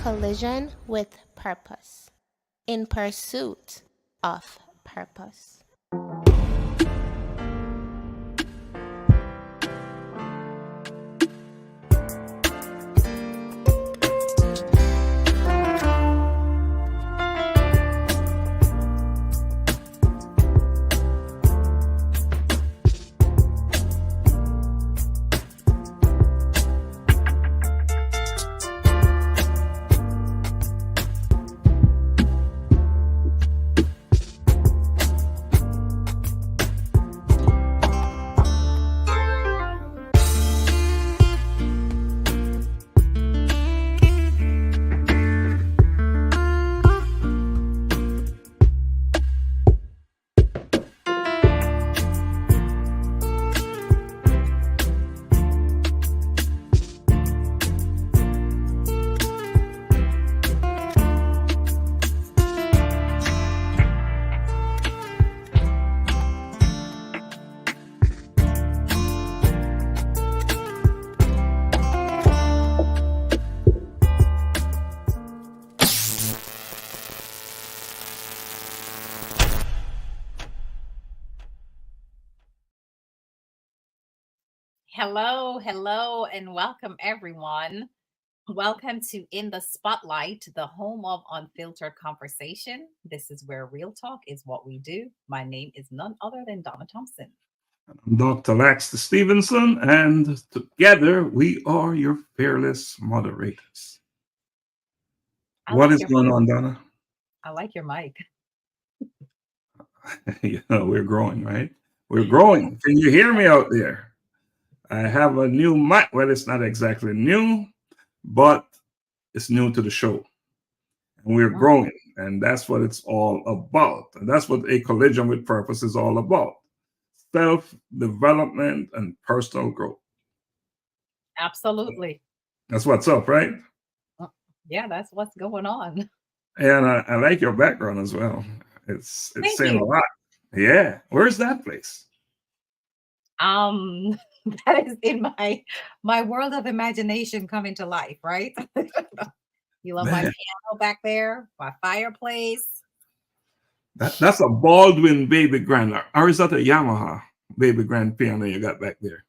collision with purpose, in pursuit of purpose. Hello, and welcome everyone. Welcome to In the Spotlight, the home of unfiltered conversation. This is where real talk is what we do. My name is none other than Donna Thompson. I'm Dr. Laxley Stephenson, and together we are your fearless moderators. What is going on, Donna? I like your mic. We're growing, right? We're growing. Can you hear me out there? I have a new mic. Well, it's not exactly new, but it's new to the show. And we're growing, and that's what it's all about. And that's what a collision with purpose is all about. Self-development and personal growth. Absolutely. That's what's up, right? Yeah, that's what's going on. And I like your background as well. It's saying a lot. Yeah. Where's that place? That is in my world of imagination coming to life, right? You love my piano back there, my fireplace. That's a Baldwin baby grand, or is that a Yamaha baby grand piano you got back there?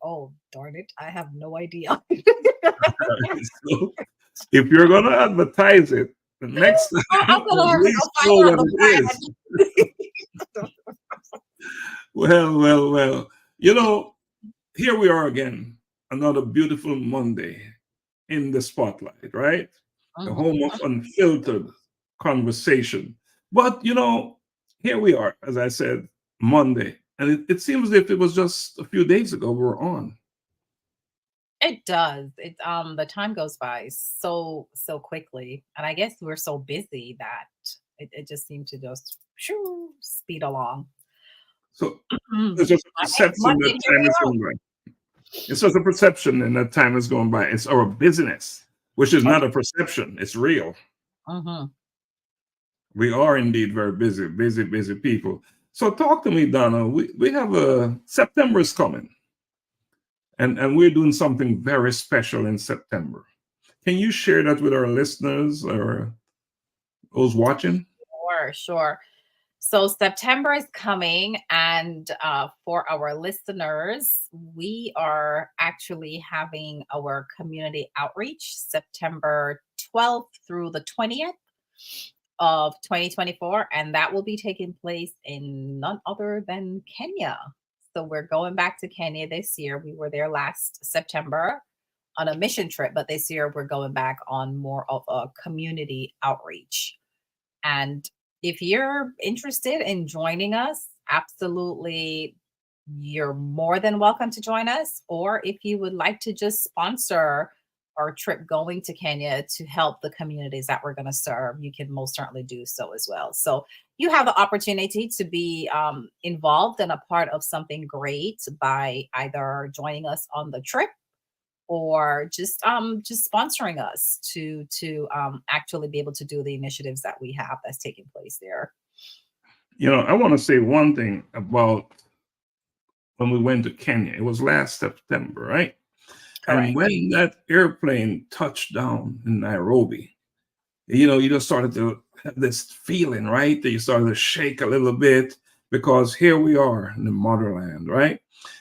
Oh, darn it. I have no idea. So, if you're going to advertise it, the next time, I'm going to find out what it is. Well. You know, here we are again, another beautiful Monday in the spotlight, right? The home of unfiltered conversation. But, you know, here we are, as I said, Monday. And it seems as if it was just a few days ago we were on. It does. The time goes by so quickly. And I guess we're so busy that it just seemed to just speed along. So it's just a perception that time is going by. It's just a perception and that time is going by. It's our business, which is not a perception. It's real. We are indeed very busy people. So talk to me, Donna. We have September is coming. And we're doing something very special in September. Can you share that with our listeners or those watching? Sure. So September is coming, and for our listeners, we are actually having our community outreach September 12th through the 20th of 2024, and that will be taking place in none other than Kenya. So we're going back to Kenya this year. We were there last September on a mission trip, but this year we're going back on more of a community outreach. And if you're interested in joining us, absolutely, you're more than welcome to join us. Or if you would like to just sponsor our trip going to Kenya to help the communities that we're going to serve, you can most certainly do so as well. So you have the opportunity to be involved and a part of something great by either joining us on the trip or just sponsoring us to actually be able to do the initiatives that we have that's taking place there. You know, I want to say one thing about when we went to Kenya. It was last September, right? Correct. And when that airplane touched down in Nairobi, you just started to have this feeling, right? That you started to shake a little bit because here we are in the motherland, right?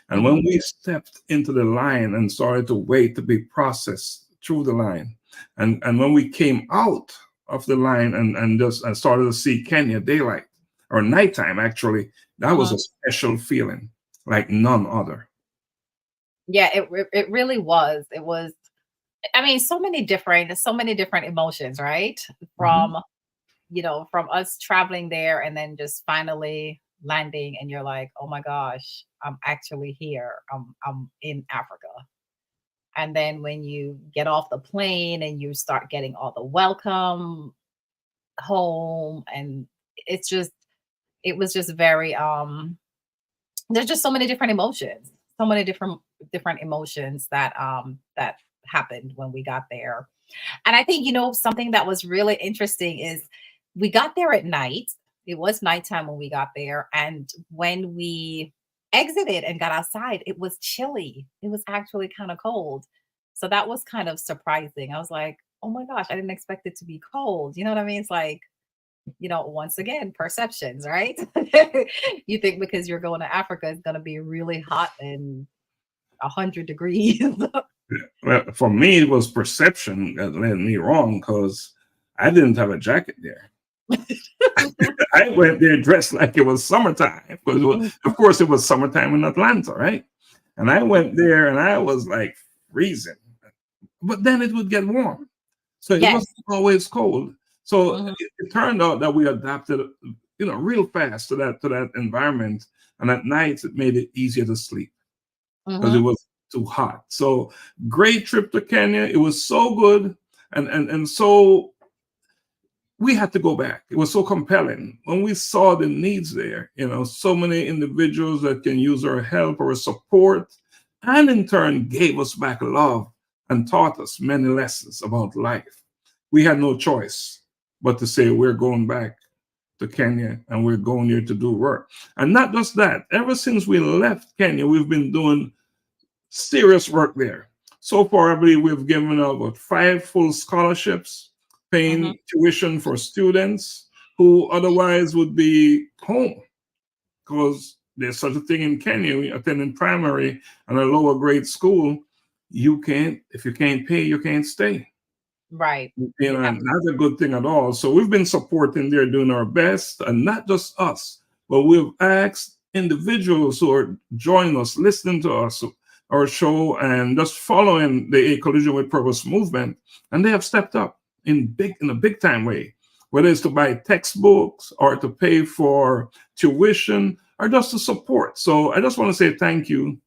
And when we stepped into the line and started to wait to be processed through the line, and when we came out of the line and started to see Kenya daylight or nighttime, actually, that was a special feeling like none other. Yeah, it really was. It was. I mean, so many different emotions, right? Mhm. From from us traveling there and then just finally landing, and you're like, oh my gosh, I'm actually here. I'm in Africa. And then when you get off the plane and you start getting all the welcome home, and it's just it was just very there's just so many different emotions, so many different emotions that happened when we got there. And I think, something that was really interesting is we got there at night. It was nighttime when we got there. And when we exited and got outside, it was chilly. It was actually kind of cold. So that was kind of surprising. I was like, oh my gosh, I didn't expect it to be cold. You know what I mean? It's like, once again, perceptions, right? You think because you're going to Africa, it's going to be really hot and 100 degrees. Well, for me, it was perception that led me wrong because I didn't have a jacket there. I went there dressed like it was summertime. Of course, it was summertime in Atlanta, right? And I went there and I was like freezing. But then it would get warm. So it Yes. wasn't always cold. So Mhm. it turned out that we adapted, real fast to that environment. And at night, it made it easier to sleep because it Mhm. was too hot. So great trip to Kenya. It was so good. And so we had to go back. It was so compelling when we saw the needs there. So many individuals that can use our help or support, and in turn gave us back love and taught us many lessons about life. We had no choice but to say we're going back to Kenya and we're going there to do work. And not just that, ever since we left Kenya, we've been doing serious work there. So far, I believe we've given out about 5 full scholarships, Mhm. paying tuition for students who otherwise would be home because there's such a thing in Kenya. Attending primary and a lower grade school, if you can't pay, you can't stay. Right. And that's a good thing at all. So we've been supporting there, doing our best, and not just us, but we've asked individuals who are joining us, listening to us, our show, and just following the A Collision with Purpose movement, and they have stepped up in a big time way, whether it's to buy textbooks or to pay for tuition or just to support. So I just want to say thank you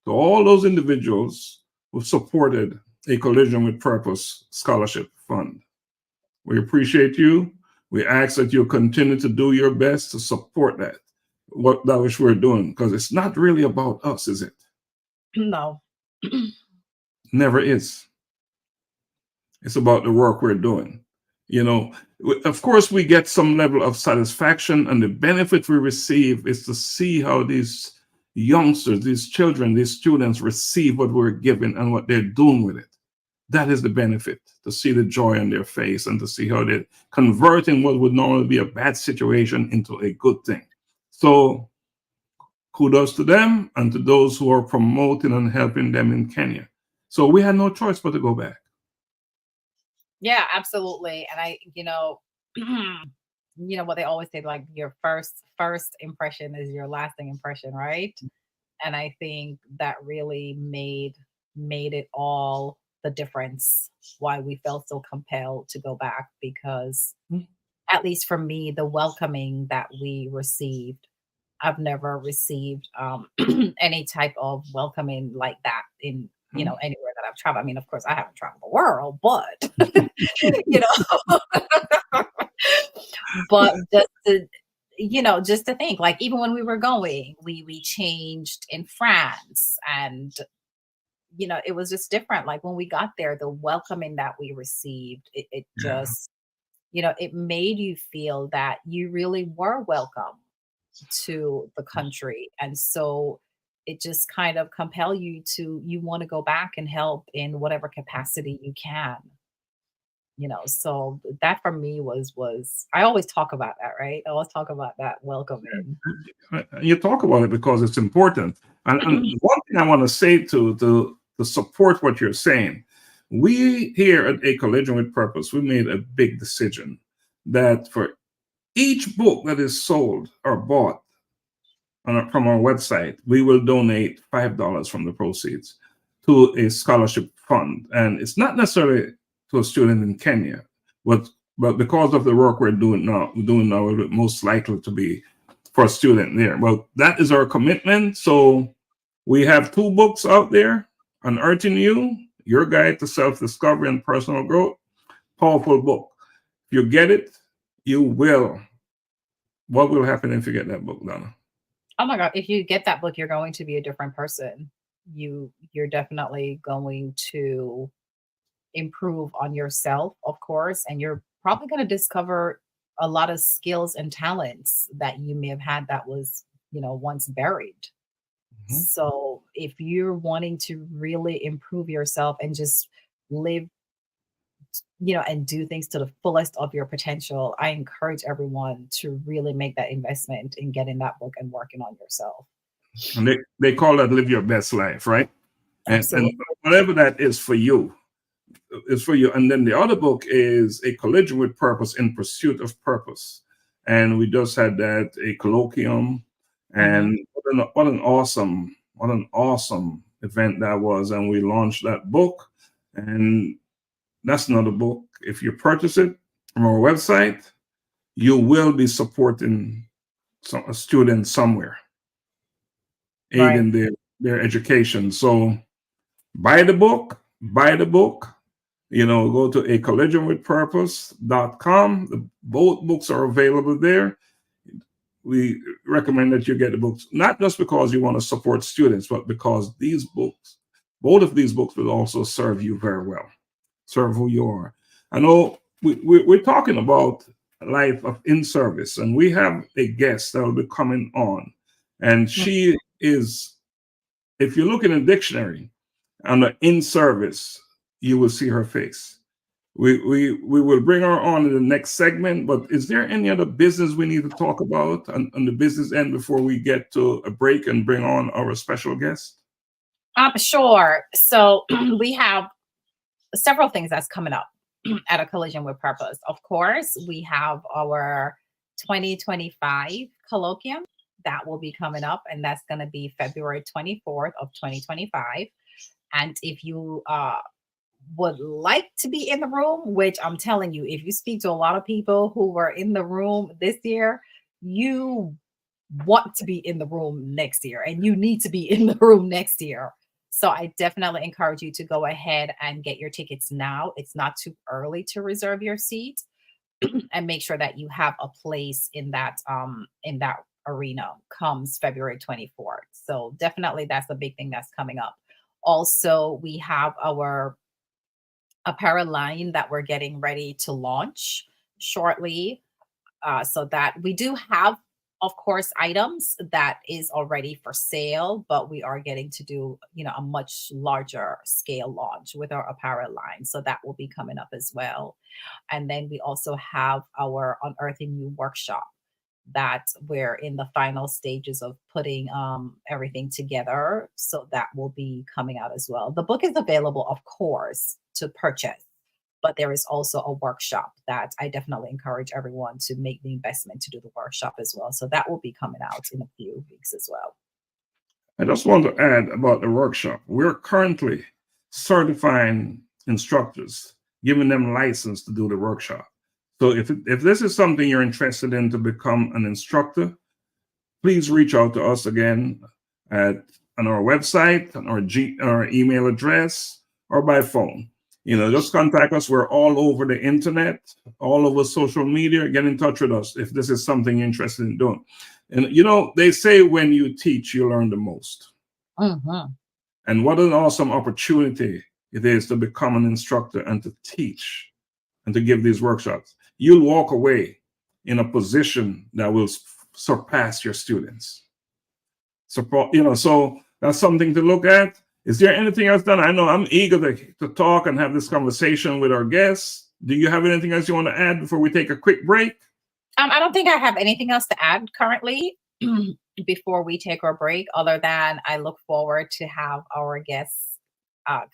to all those individuals who supported A Collision with Purpose Scholarship Fund. We appreciate you. We ask that you continue to do your best to support that which we're doing, because it's not really about us, is it? No. Never is. It's about the work we're doing. Of course, we get some level of satisfaction, and the benefit we receive is to see how these youngsters, these children, these students receive what we're giving and what they're doing with it. That is the benefit, to see the joy on their face and to see how they're converting what would normally be a bad situation into a good thing. So kudos to them and to those who are promoting and helping them in Kenya. So we had no choice but to go back. Yeah, absolutely. And what they always say, like your first impression is your lasting impression, right? And I think that really made it all the difference why we felt so compelled to go back, because at least for me, the welcoming that we received, I've never received any type of welcoming like that in anywhere that I've traveled. I mean, of course, I haven't traveled the world, but you know, but just to think, like, even when we were going, we changed in France, and it was just different. Like when we got there, the welcoming that we received, it Yeah. just it made you feel that you really were welcome to the country. And so it just kind of compel you want to go back and help in whatever capacity you can. So that for me was I always talk about that, right? I always talk about that welcome in. You talk about it because it's important. And one thing I want to say to support what you're saying, we here at A Collision with Purpose, we made a big decision that for each book that is sold or bought from our website, we will donate $5 from the proceeds to a scholarship fund. And it's not necessarily to a student in Kenya, but because of the work we're doing now, it most likely to be for a student there. Well, that is our commitment. So we have 2 books out there: Unearthing You, Your Guide to Self-Discovery and Personal Growth. Powerful book. If you get it, you will. What will happen if you get that book, Donna? Oh my God, if you get that book, you're going to be a different person. You're definitely going to improve on yourself, of course, and you're probably going to discover a lot of skills and talents that you may have had that was, once buried. Mhm. So if you're wanting to really improve yourself and just live, and do things to the fullest of your potential, I encourage everyone to really make that investment in getting that book and working on yourself. And they call that live your best life, right? And Absolutely. whatever that is for you, is for you. And then the other book is A Collision with Purpose, In Pursuit of Purpose. And we just had that, a colloquium. And what an awesome event that was. And we launched that book. And that's another book. If you purchase it from our website, you will be supporting a student somewhere, Right. aiding their education. So buy the book. Go to a collisionwithpurpose.com. Both books are available there. We recommend that you get the books, not just because you want to support students, but because both of these books will also serve you very well, serve who you are. I know we're talking about a life of in service, and we have a guest that will be coming on. And she is, if you look in a dictionary, under in service, you will see her face. We will bring her on in the next segment, but is there any other business we need to talk about on the business end before we get to a break and bring on our special guest? Sure. So we have several things that's coming up at A Collision with Purpose. Of course, we have our 2025 colloquium that will be coming up, and that's going to be February 24th of 2025. And if you would like to be in the room, which I'm telling you, if you speak to a lot of people who were in the room this year, you want to be in the room next year, and you need to be in the room next year. So I definitely encourage you to go ahead and get your tickets now. It's not too early to reserve your seat, and make sure that you have a place in that arena comes February 24th. So definitely that's a big thing that's coming up. Also, we have our apparel line that we're getting ready to launch shortly. So that we do have, of course, items that is already for sale, but we are getting to do, a much larger scale launch with our apparel line. So that will be coming up as well. And then we also have our Unearthing You workshop that we're in the final stages of putting everything together. So that will be coming out as well. The book is available, of course, to purchase, but there is also a workshop that I definitely encourage everyone to make the investment to do the workshop as well. So that will be coming out in a few weeks as well. I just want to add about the workshop. We're currently certifying instructors, giving them license to do the workshop. So if this is something you're interested in to become an instructor, please reach out to us again on our website, on our email address, or by phone. Just contact us. We're all over the internet, all over social media. Get in touch with us if this is something you're interested in doing. And they say when you teach, you learn the most. And what an awesome opportunity it is to become an instructor and to teach and to give these workshops. You'll walk away in a position that will surpass your students. So that's something to look at. Is there anything else, Donna? I know I'm eager to talk and have this conversation with our guests, do you have anything else you want to add before we take a quick break? I don't think I have anything else to add currently before we take our break, other than I look forward to have our guests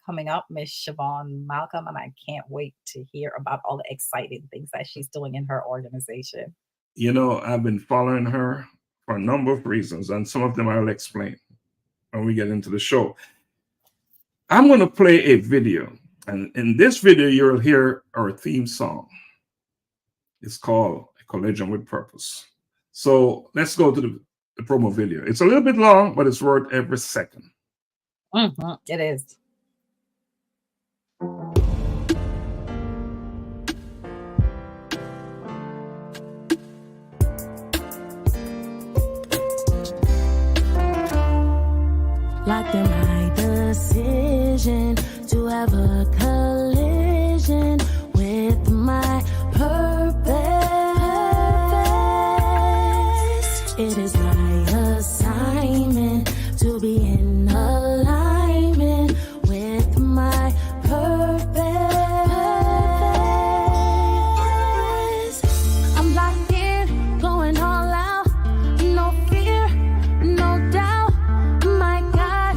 coming up, Miss Siobhan Malcolm, and I can't wait to hear about all the exciting things that she's doing in her organization. You know, I've been following her for a number of reasons, and some of them I'll explain when we get into the show. I'm going to play a video, and in this video, you'll hear our theme song. It's called A Collision with Purpose. So let's go to the promo video. It's a little bit long, but it's worth every second. It is. Like them my decision to have a collision with my purpose. It is my assignment to be in alignment with my purpose. I'm locked in, going all out, no fear, no doubt. My God,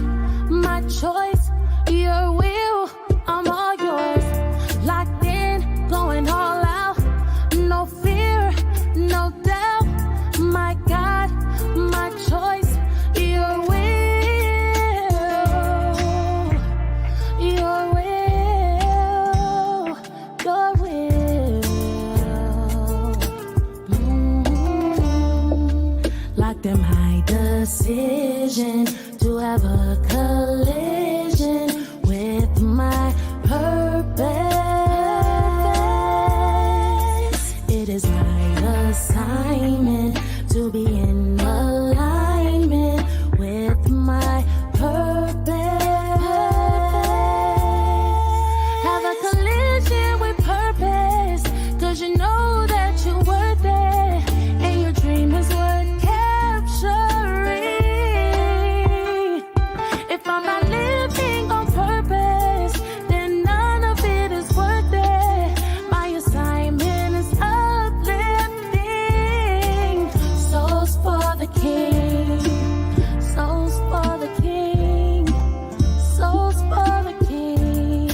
my choice, your will, I'm all yours. Locked in, going all out, no fear, no doubt. My God, my choice, your will, your will, your will. Like them high decision to have a collision with my purpose. It is my assignment to be in alignment with my purpose. Have a collision with purpose, 'cause you know that you're worth it, and your dream is worth capturing. If I'm not living on purpose, then none of it is worth it. My assignment is uplifting souls for the King, souls for the King, souls for the King.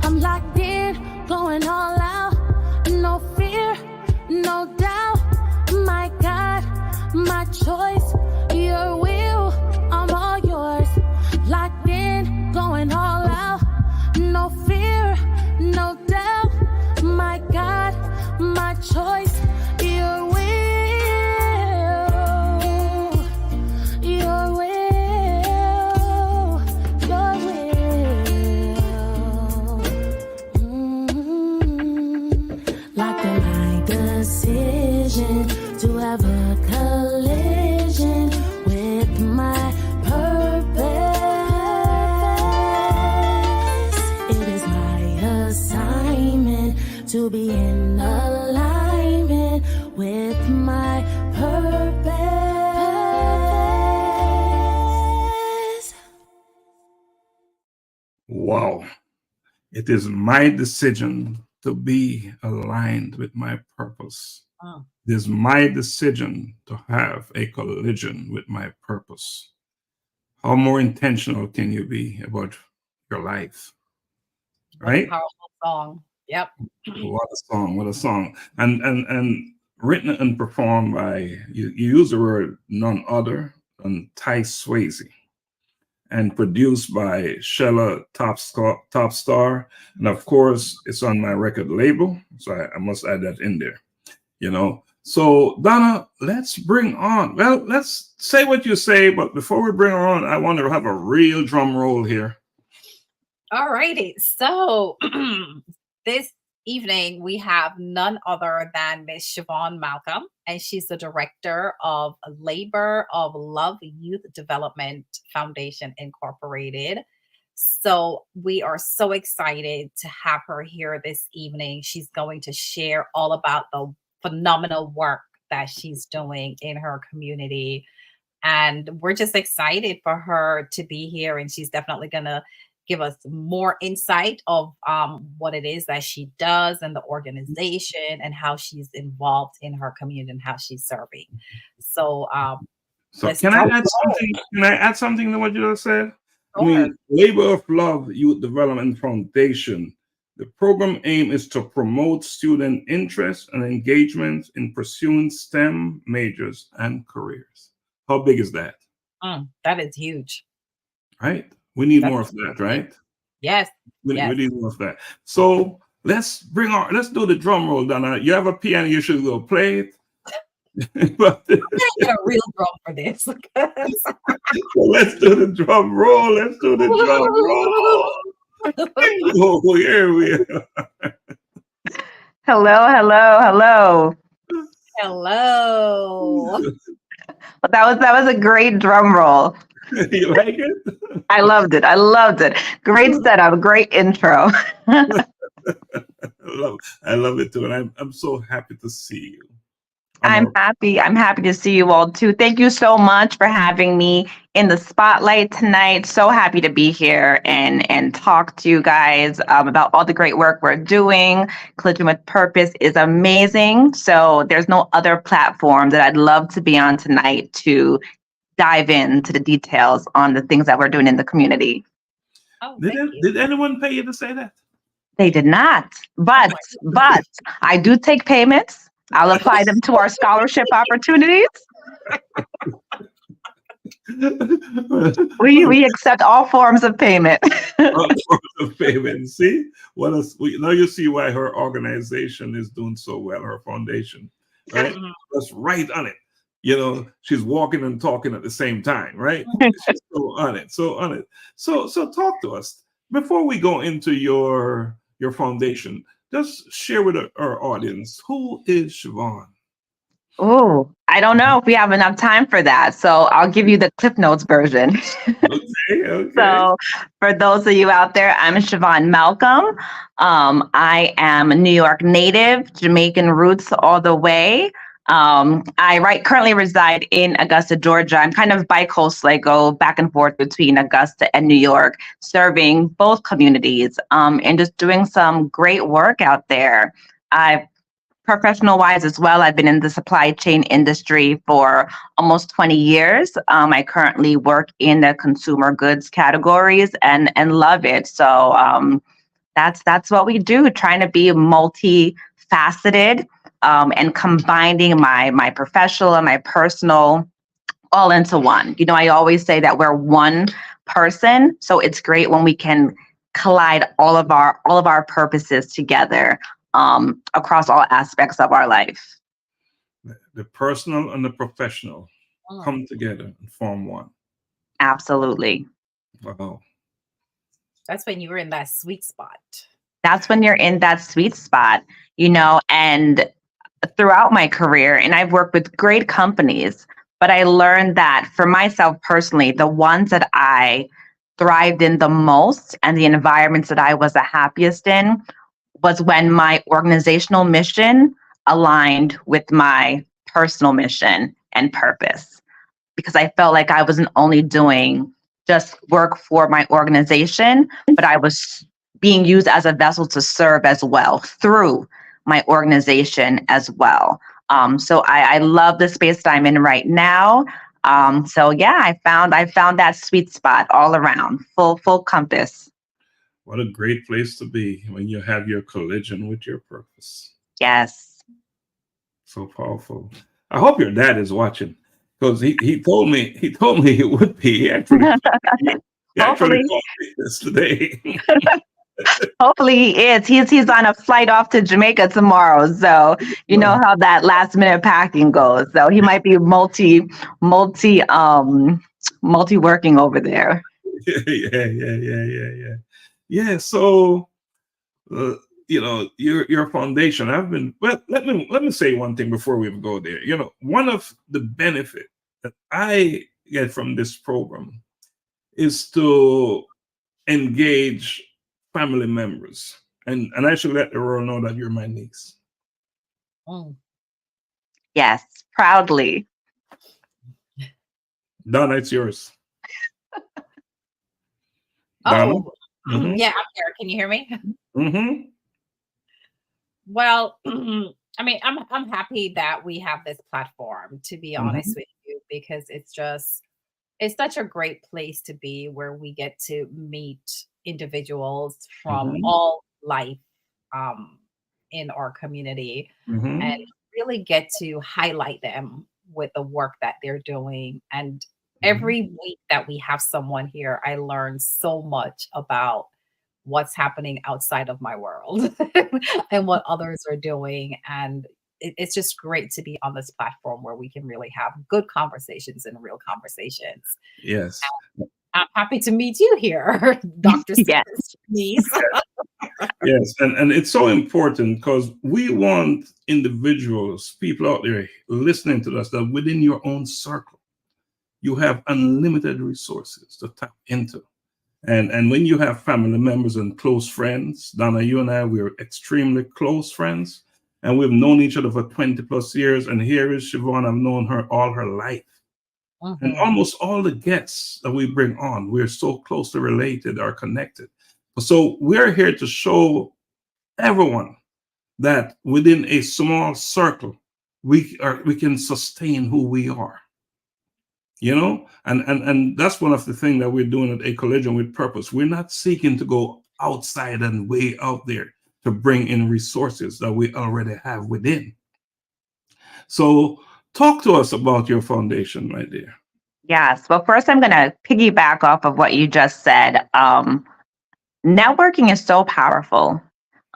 I'm locked in, going all out, no fear, no doubt. My God, my choice, your will, I'm all yours. Locked in, going all out, no fear, no doubt. My God, my choice, your will, your will, your will. Like the my decision to have a collision with my purpose. It is my assignment to be in alignment with my purpose. Wow. It is my decision to be aligned with my purpose. It is my decision to have a collision with my purpose. How more intentional can you be about your life? Right? Powerful song. Yep. What a song! What a song! And written and performed by you use the word none other than Ty Swayze, and produced by Shella Topstar, and of course it's on my record label, so I must add that in there. You know. So Donna, let's bring on. Well, let's say what you say, but before we bring her on, I want to have a real drum roll here. All righty. So this evening we have none other than Miss Siobhan Malcolm, and she's the director of Labor of Love Youth Development Foundation Incorporated. So we are so excited to have her here this evening. She's going to share all about the phenomenal work that she's doing in her community. And we're just excited for her to be here. And she's definitely going to give us more insight of what it is that she does and the organization and how she's involved in her community and how she's serving. So, so can I add something? Can I add something to what you just said? Sure. I mean, Labor of Love Youth Development Foundation. The program aim is to promote student interest and engagement in pursuing STEM majors and careers. How big is that? That is huge. Right? We need more of that, right? Yes. We need more of that. So let's do the drum roll, Donna. You have a piano, you should go play it. But I'm gonna get a real drum for this. So let's do the drum roll. Let's do the drum roll. Oh, here we are. Hello. Hello. That was a great drum roll. You like it? I loved it. Great setup, great intro. I love it too, and I'm so happy to see you. I'm happy to see you all too. Thank you so much for having me in the spotlight tonight. So happy to be here and talk to you guys about all the great work we're doing. Collision with Purpose is amazing. So there's no other platform that I'd love to be on tonight to dive into the details on the things that we're doing in the community. Oh, did anyone pay you to say that? They did not, but I do take payments. I'll apply them to our scholarship opportunities. We accept all forms of payment. All forms of payment. See, now you see why her organization is doing so well. Her foundation, right? That's right on it. You know, she's walking and talking at the same time, right? She's so on it. So talk to us before we go into your foundation. Just share with our audience, who is Siobhan? Oh, I don't know if we have enough time for that. So I'll give you the Cliff Notes version. Okay. So for those of you out there, I'm Siobhan Malcolm. I am a New York native, Jamaican roots all the way. I currently reside in Augusta, Georgia. I'm kind of bi-coastal. I go back and forth between Augusta and New York, serving both communities and just doing some great work out there. Professional-wise as well, I've been in the supply chain industry for almost 20 years. I currently work in the consumer goods categories and love it. So that's what we do, trying to be multifaceted. And combining my professional and my personal all into one. You know, I always say that we're one person, so it's great when we can collide all of our purposes together across all aspects of our life. The personal and the professional come together and form one. Absolutely. Wow. That's when you were in that sweet spot. That's when you're in that sweet spot, you know, and throughout my career, and I've worked with great companies, but I learned that for myself personally, the ones that I thrived in the most and the environments that I was the happiest in was when my organizational mission aligned with my personal mission and purpose. Because I felt like I wasn't only doing just work for my organization, but I was being used as a vessel to serve as well through my organization as well. So I love the space that I'm in right now. So yeah, I found that sweet spot all around, full compass. What a great place to be when you have your collision with your purpose. Yes. So powerful. I hope your dad is watching, because he told me he would be. He actually called me yesterday. Hopefully he is. He's on a flight off to Jamaica tomorrow. So you know how that last minute packing goes. So he might be multi working over there. Yeah. So you know, your foundation. Let me say one thing before we go there. You know, one of the benefit that I get from this program is to engage family members, and I should let the world know that you're my niece. Yes, proudly. Donna, it's yours. Donna? Oh, yeah, I'm here. Can you hear me? Mm-hmm. Well, I mean, I'm happy that we have this platform, to be honest with you, because it's such a great place to be where we get to meet individuals from all life in our community and really get to highlight them with the work that they're doing. And every week that we have someone here, I learn so much about what's happening outside of my world and what others are doing. And it's just great to be on this platform where we can really have good conversations and real conversations. Yes. I'm happy to meet you here, Dr. Yes. Stephenson. Yes, and it's so important because we want individuals, people out there listening to us, that within your own circle, you have unlimited resources to tap into. And when you have family members and close friends, Donna, you and I, we're extremely close friends, and we've known each other for 20 plus years. And here is Siobhan, I've known her all her life. And almost all the guests that we bring on, we're so closely related or connected. So we're here to show everyone that within a small circle, we can sustain who we are. You know, and that's one of the things that we're doing at A Collision with Purpose. We're not seeking to go outside and way out there to bring in resources that we already have within. So talk to us about your foundation, my dear. Yes. Well, first, I'm going to piggyback off of what you just said. Networking is so powerful.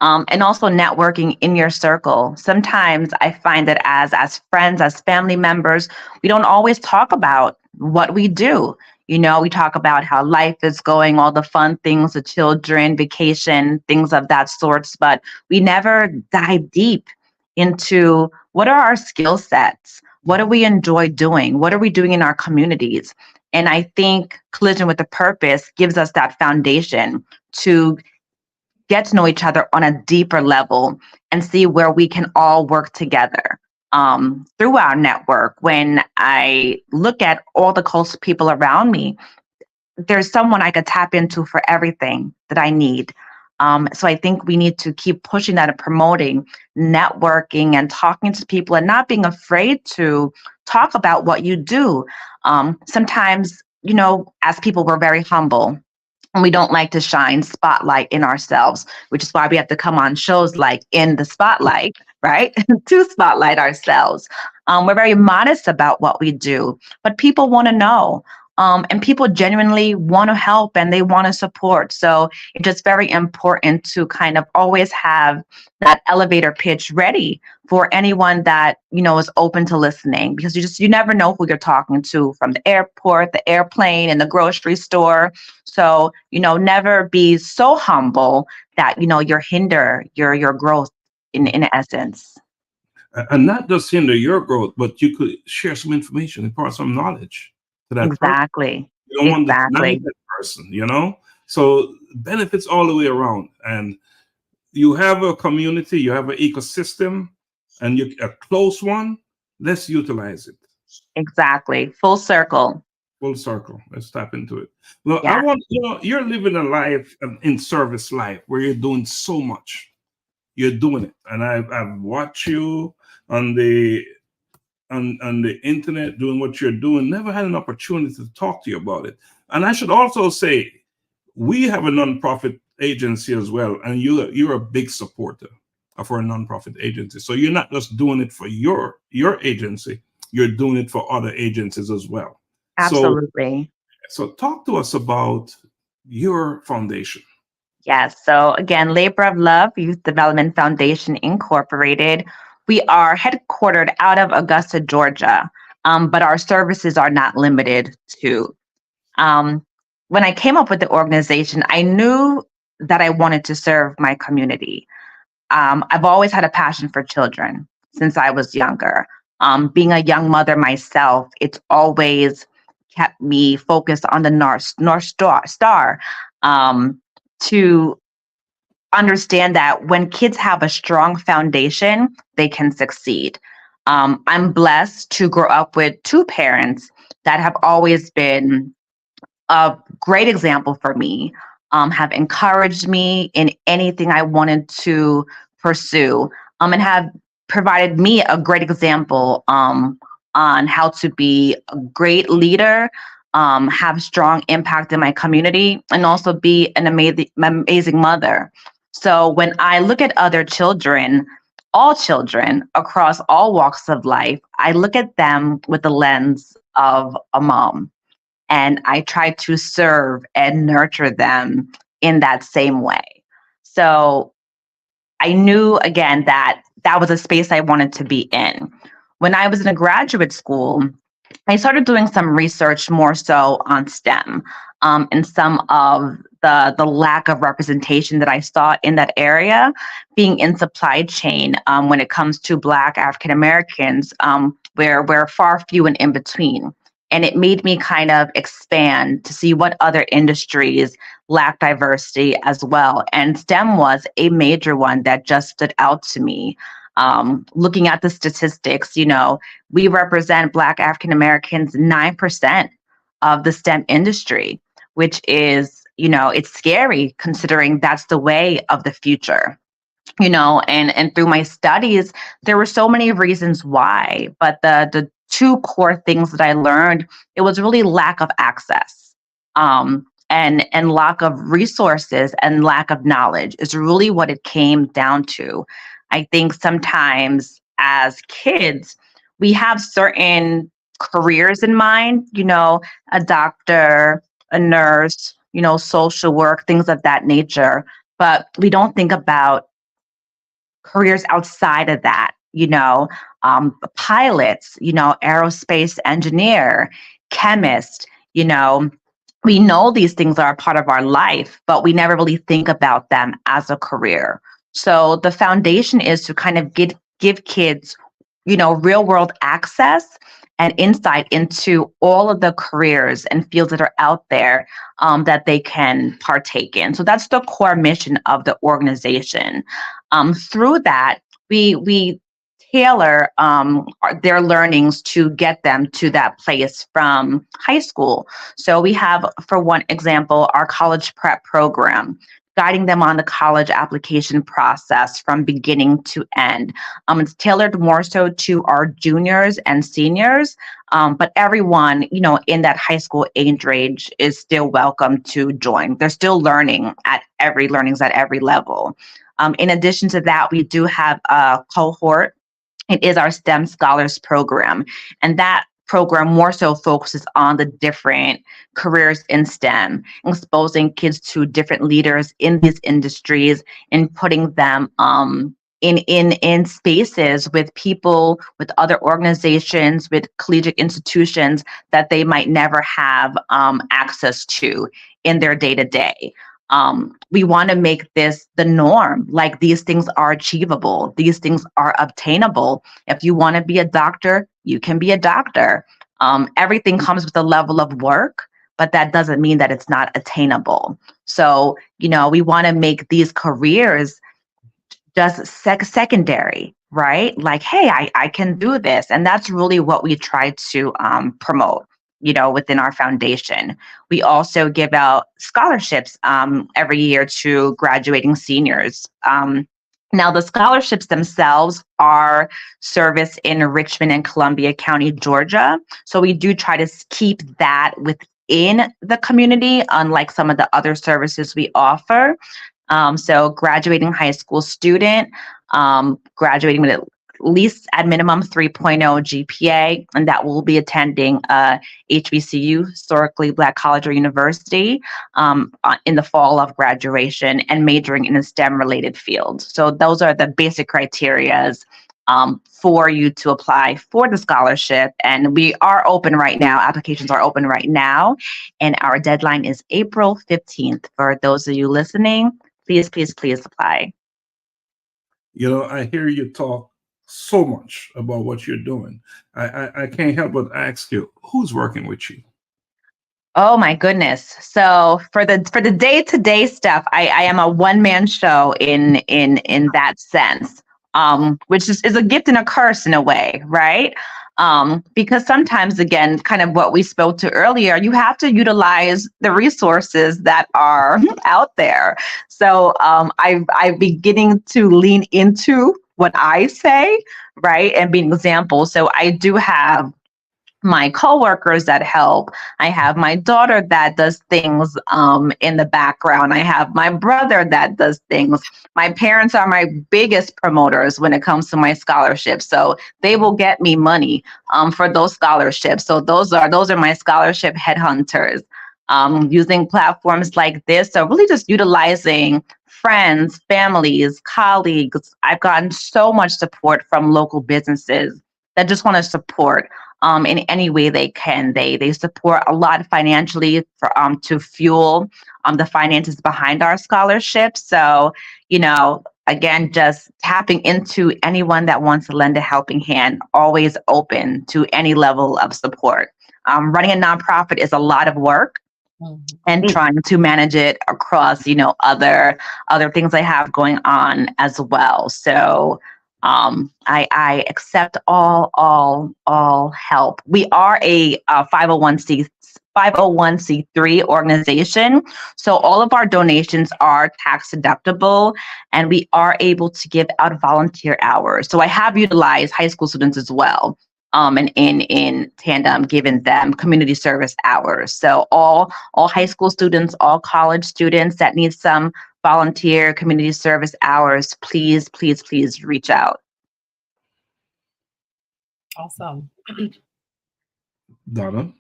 And also networking in your circle. Sometimes I find that as friends, as family members, we don't always talk about what we do. You know, we talk about how life is going, all the fun things, the children, vacation, things of that sorts, but we never dive deep into what are our skill sets? What do we enjoy doing? What are we doing in our communities? And I think Collision with a Purpose gives us that foundation to get to know each other on a deeper level and see where we can all work together through our network. When I look at all the close people around me, there's someone I could tap into for everything that I need. So I think we need to keep pushing that and promoting networking and talking to people and not being afraid to talk about what you do. Sometimes, you know, as people, we're very humble. And we don't like to shine spotlight in ourselves, which is why we have to come on shows like In the Spotlight, right? To spotlight ourselves. We're very modest about what we do, but people want to know. And people genuinely want to help and they want to support. So it's just very important to kind of always have that elevator pitch ready for anyone that, you know, is open to listening, because you never know who you're talking to from the airport, the airplane, and the grocery store. So, you know, never be so humble that, you know, you hinder your growth in essence. And not just hinder your growth, but you could share some information, impart some knowledge to that Exactly. person. You don't want to deny that person, you know? So benefits all the way around. And you have a community, you have an ecosystem, and you a close one, let's utilize it. Exactly. Full circle. Full circle. Let's tap into it. Well, Yeah. I want, you know, you're living a life, in service life, where you're doing so much. You're doing it. And I've watched you on the internet doing what you're doing. Never had an opportunity to talk to you about it. And I should also say, we have a nonprofit agency as well, and you're a big supporter of our nonprofit agency. So you're not just doing it for your agency, you're doing it for other agencies as well. Absolutely. So talk to us about your foundation. Yes. So again, Labor of Love Youth Development Foundation Incorporated. We are headquartered out of Augusta, Georgia, but our services are not limited to. When I came up with the organization, I knew that I wanted to serve my community. I've always had a passion for children since I was younger. Being a young mother myself, it's always kept me focused on the North Star to understand that when kids have a strong foundation, they can succeed. I'm blessed to grow up with two parents that have always been a great example for me, have encouraged me in anything I wanted to pursue, and have provided me a great example on how to be a great leader, have strong impact in my community, and also be an amazing mother. So when I look at other children, all children across all walks of life, I look at them with the lens of a mom, and I try to serve and nurture them in that same way. So I knew again that that was a space I wanted to be in. When I was in a graduate school, I started doing some research more so on STEM, and some of the lack of representation that I saw in that area, being in supply chain when it comes to Black African Americans, where we're far few and in between. And it made me kind of expand to see what other industries lack diversity as well. And STEM was a major one that just stood out to me. Looking at the statistics, we represent Black African Americans 9% of the STEM industry, which is, it's scary considering that's the way of the future. And through my studies, there were so many reasons why, but the two core things that I learned, it was really lack of access, and lack of resources and lack of knowledge is really what it came down to. I think sometimes as kids, we have certain careers in mind, a doctor, a nurse, social work, things of that nature, but we don't think about careers outside of that, pilots, aerospace engineer, chemist, we know these things are a part of our life, but we never really think about them as a career. So the foundation is to kind of give kids, real world access and insight into all of the careers and fields that are out there, that they can partake in. So that's the core mission of the organization. Through that, we tailor their learnings to get them to that place from high school. So we have, for one example, our college prep program, guiding them on the college application process from beginning to end. It's tailored more so to our juniors and seniors, but everyone, in that high school age range is still welcome to join. They're still learnings at every level. In addition to that, we do have a cohort. It is our STEM Scholars Program, and that program more so focuses on the different careers in STEM, exposing kids to different leaders in these industries and putting them in spaces with people, with other organizations, with collegiate institutions that they might never have access to in their day-to-day. We want to make this the norm. Like, these things are achievable. These things are obtainable. If you want to be a doctor, you can be a doctor. Everything comes with a level of work, but that doesn't mean that it's not attainable. So, we want to make these careers just secondary, right? Like, hey, I can do this. And that's really what we try to promote, within our foundation. We also give out scholarships every year to graduating seniors. Now, the scholarships themselves are serviced in Richmond and Columbia County, Georgia. So we do try to keep that within the community, unlike some of the other services we offer. So graduating high school student, graduating with at least at minimum 3.0 GPA, and that will be attending HBCU, historically Black college or university, in the fall of graduation, and majoring in a STEM related field. So those are the basic criterias for you to apply for the scholarship. And we are open right now. Applications are open right now. And our deadline is April 15th. For those of you listening, please apply. I hear you talk so much about what you're doing. I can't help but ask you, who's working with you? Oh my goodness. So for the day-to-day stuff, I am a one-man show in that sense, which is a gift and a curse in a way, right? Because sometimes, again, kind of what we spoke to earlier, you have to utilize the resources that are out there. So I'm beginning to lean into what I say, right, and be an example. So I do have my coworkers that help. I have my daughter that does things in the background. I have my brother that does things. My parents are my biggest promoters when it comes to my scholarships. So they will get me money for those scholarships. So those are my scholarship headhunters. Using platforms like this. So really just utilizing friends, families, colleagues. I've gotten so much support from local businesses that just want to support in any way they can. They support a lot financially for to fuel the finances behind our scholarships. So, again, just tapping into anyone that wants to lend a helping hand, always open to any level of support. Running a nonprofit is a lot of work. And trying to manage it across, other things I have going on as well. So I accept all help. We are a 501c3 organization, so all of our donations are tax deductible, and we are able to give out volunteer hours. So I have utilized high school students as well. And in tandem, giving them community service hours. So all high school students, all college students that need some volunteer community service hours, please reach out. Awesome. Donna?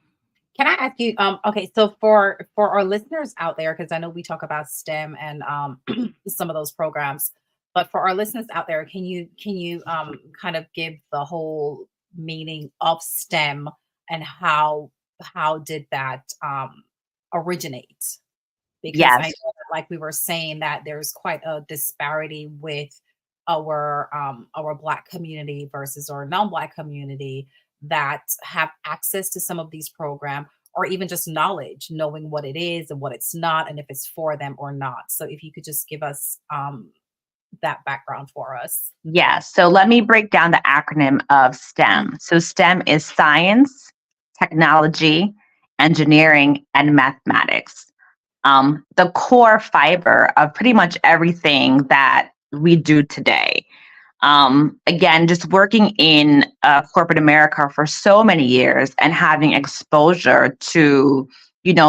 Can I ask you, okay, so for our listeners out there, because I know we talk about STEM and some of those programs, but for our listeners out there, can you kind of give the whole meaning of STEM and how did that originate? Because Yes. I know that, like we were saying, that there's quite a disparity with our Black community versus our non-Black community that have access to some of these programs, or even just knowledge, knowing what it is and what it's not, and if it's for them or not. So if you could just give us that background for us. Yeah, so let me break down the acronym of STEM. So STEM is science, technology, engineering, and mathematics. The core fiber of pretty much everything that we do today. Again, just working in corporate America for so many years and having exposure to,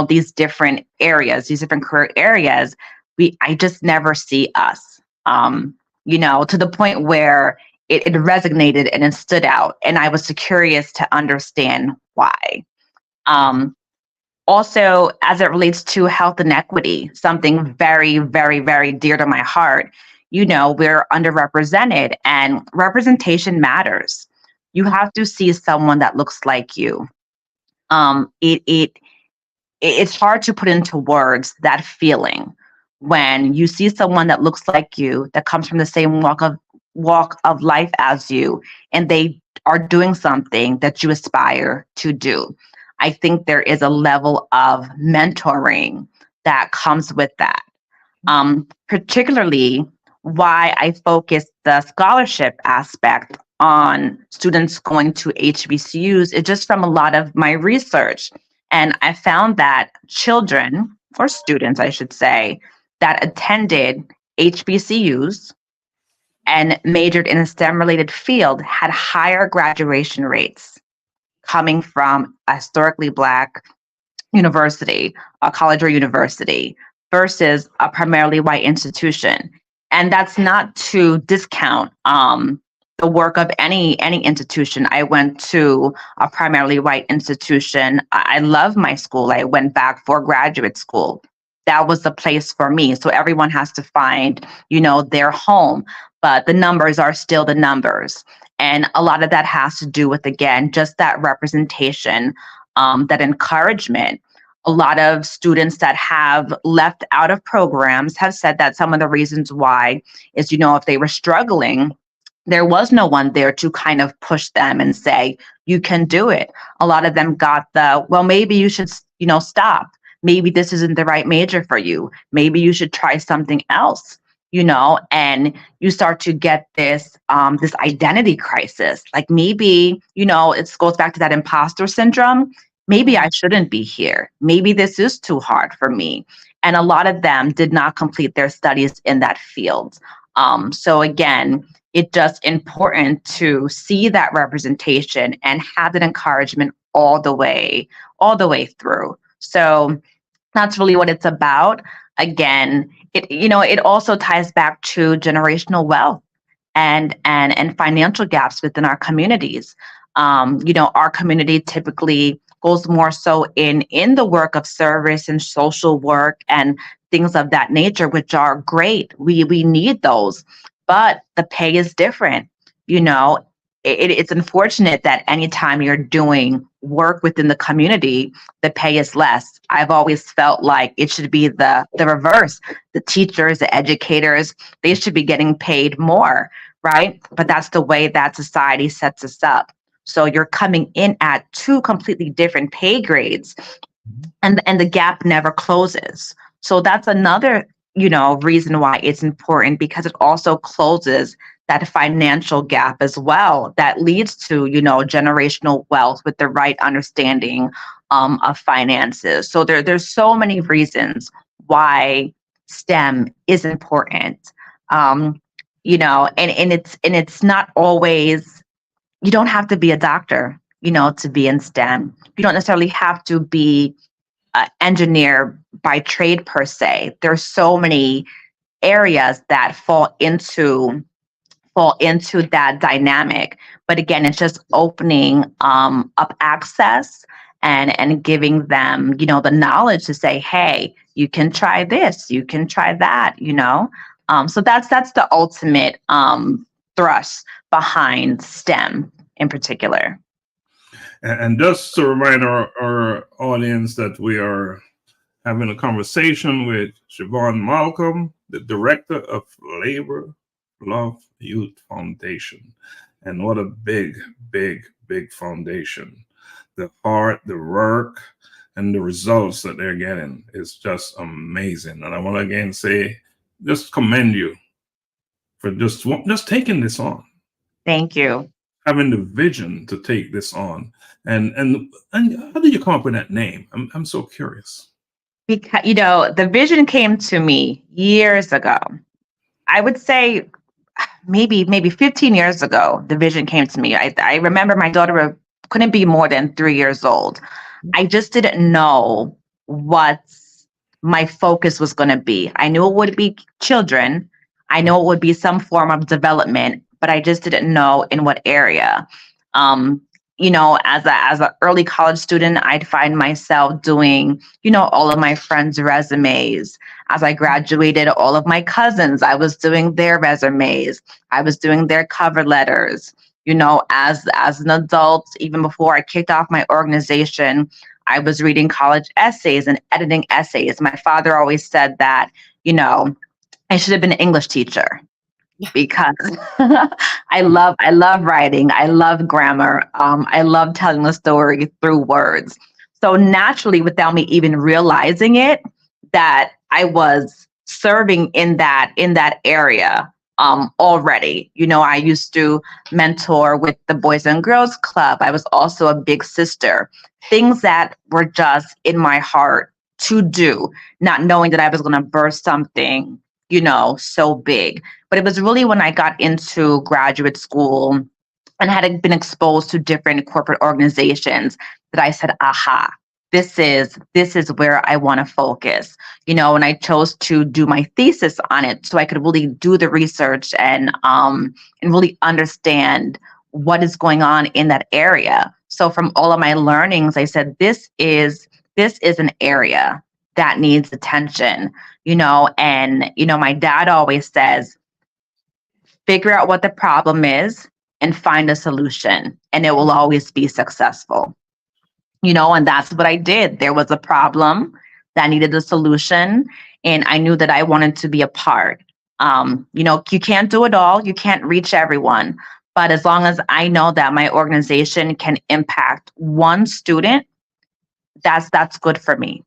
these different areas, these different career areas, I just never see us. To the point where it resonated and it stood out. And I was curious to understand why. Also, as it relates to health inequity, something very, very, very dear to my heart, we're underrepresented, and representation matters. You have to see someone that looks like you. It's hard to put into words that feeling when you see someone that looks like you, that comes from the same walk of life as you, and they are doing something that you aspire to do. I think there is a level of mentoring that comes with that. Particularly why I focus the scholarship aspect on students going to HBCUs is just from a lot of my research. And I found that children, or students, I should say, that attended HBCUs and majored in a STEM-related field had higher graduation rates coming from a historically Black university, a college or university, versus a primarily white institution. And that's not to discount the work of any institution. I went to a primarily white institution. I love my school. I went back for graduate school. That was the place for me. So everyone has to find, their home, but the numbers are still the numbers. And a lot of that has to do with, again, just that representation, that encouragement. A lot of students that have left out of programs have said that some of the reasons why is, if they were struggling, there was no one there to kind of push them and say, you can do it. A lot of them got well, maybe you should, stop. Maybe this isn't the right major for you. Maybe you should try something else. and you start to get this this identity crisis. Like maybe, it goes back to that imposter syndrome. Maybe I shouldn't be here. Maybe this is too hard for me. And a lot of them did not complete their studies in that field. So again, it's just important to see that representation and have that encouragement all the way through. So that's really what it's about. Again, it also ties back to generational wealth and financial gaps within our communities. Our community typically goes more so in the work of service and social work and things of that nature, which are great. We need those, but the pay is different. It's unfortunate that anytime you're doing work within the community, the pay is less. I've always felt like it should be the reverse. The teachers, the educators, they should be getting paid more, right? But that's the way that society sets us up. So you're coming in at two completely different pay grades, and the gap never closes. So that's another, reason why it's important, because it also closes that financial gap as well, that leads to, generational wealth with the right understanding of finances. So there's so many reasons why STEM is important. And it's not always, you don't have to be a doctor, to be in STEM. You don't necessarily have to be an engineer by trade per se. There's so many areas that fall into that dynamic. But again, it's just opening up access and giving them, the knowledge to say, hey, you can try this, you can try that, So that's the ultimate thrust behind STEM in particular. And just to remind our audience that we are having a conversation with Siobhan Malcolm, the Director of Labor Love Youth Foundation. And what a big, big, big foundation. The heart, the work, and the results that they're getting is just amazing. And I want to again say, just commend you for just taking this on. Thank you. Having the vision to take this on. And how did you come up with that name? I'm so curious. Because, the vision came to me years ago. I would say maybe 15 years ago, the vision came to me. I remember my daughter couldn't be more than 3 years old. I just didn't know what my focus was going to be. I knew it would be children. I know it would be some form of development, but I just didn't know in what area. As an early college student, I'd find myself doing, all of my friends' resumes. As I graduated, all of my cousins, I was doing their resumes. I was doing their cover letters. As an adult, even before I kicked off my organization, I was reading college essays and editing essays. My father always said that, I should have been an English teacher. Because I love writing. I love grammar. I love telling the story through words. So naturally, without me even realizing it, that I was serving in that area already. I used to mentor with the Boys and Girls Club. I was also a big sister. Things that were just in my heart to do, not knowing that I was going to birth something, so big. But it was really when I got into graduate school and had been exposed to different corporate organizations that I said, aha, this is where I want to focus, and I chose to do my thesis on it so I could really do the research and really understand what is going on in that area. So from all of my learnings, I said, this is an area that needs attention, and my dad always says, figure out what the problem is and find a solution, and it will always be successful. And that's what I did. There was a problem that needed a solution, and I knew that I wanted to be a part. You can't do it all. You can't reach everyone. But as long as I know that my organization can impact one student, that's good for me,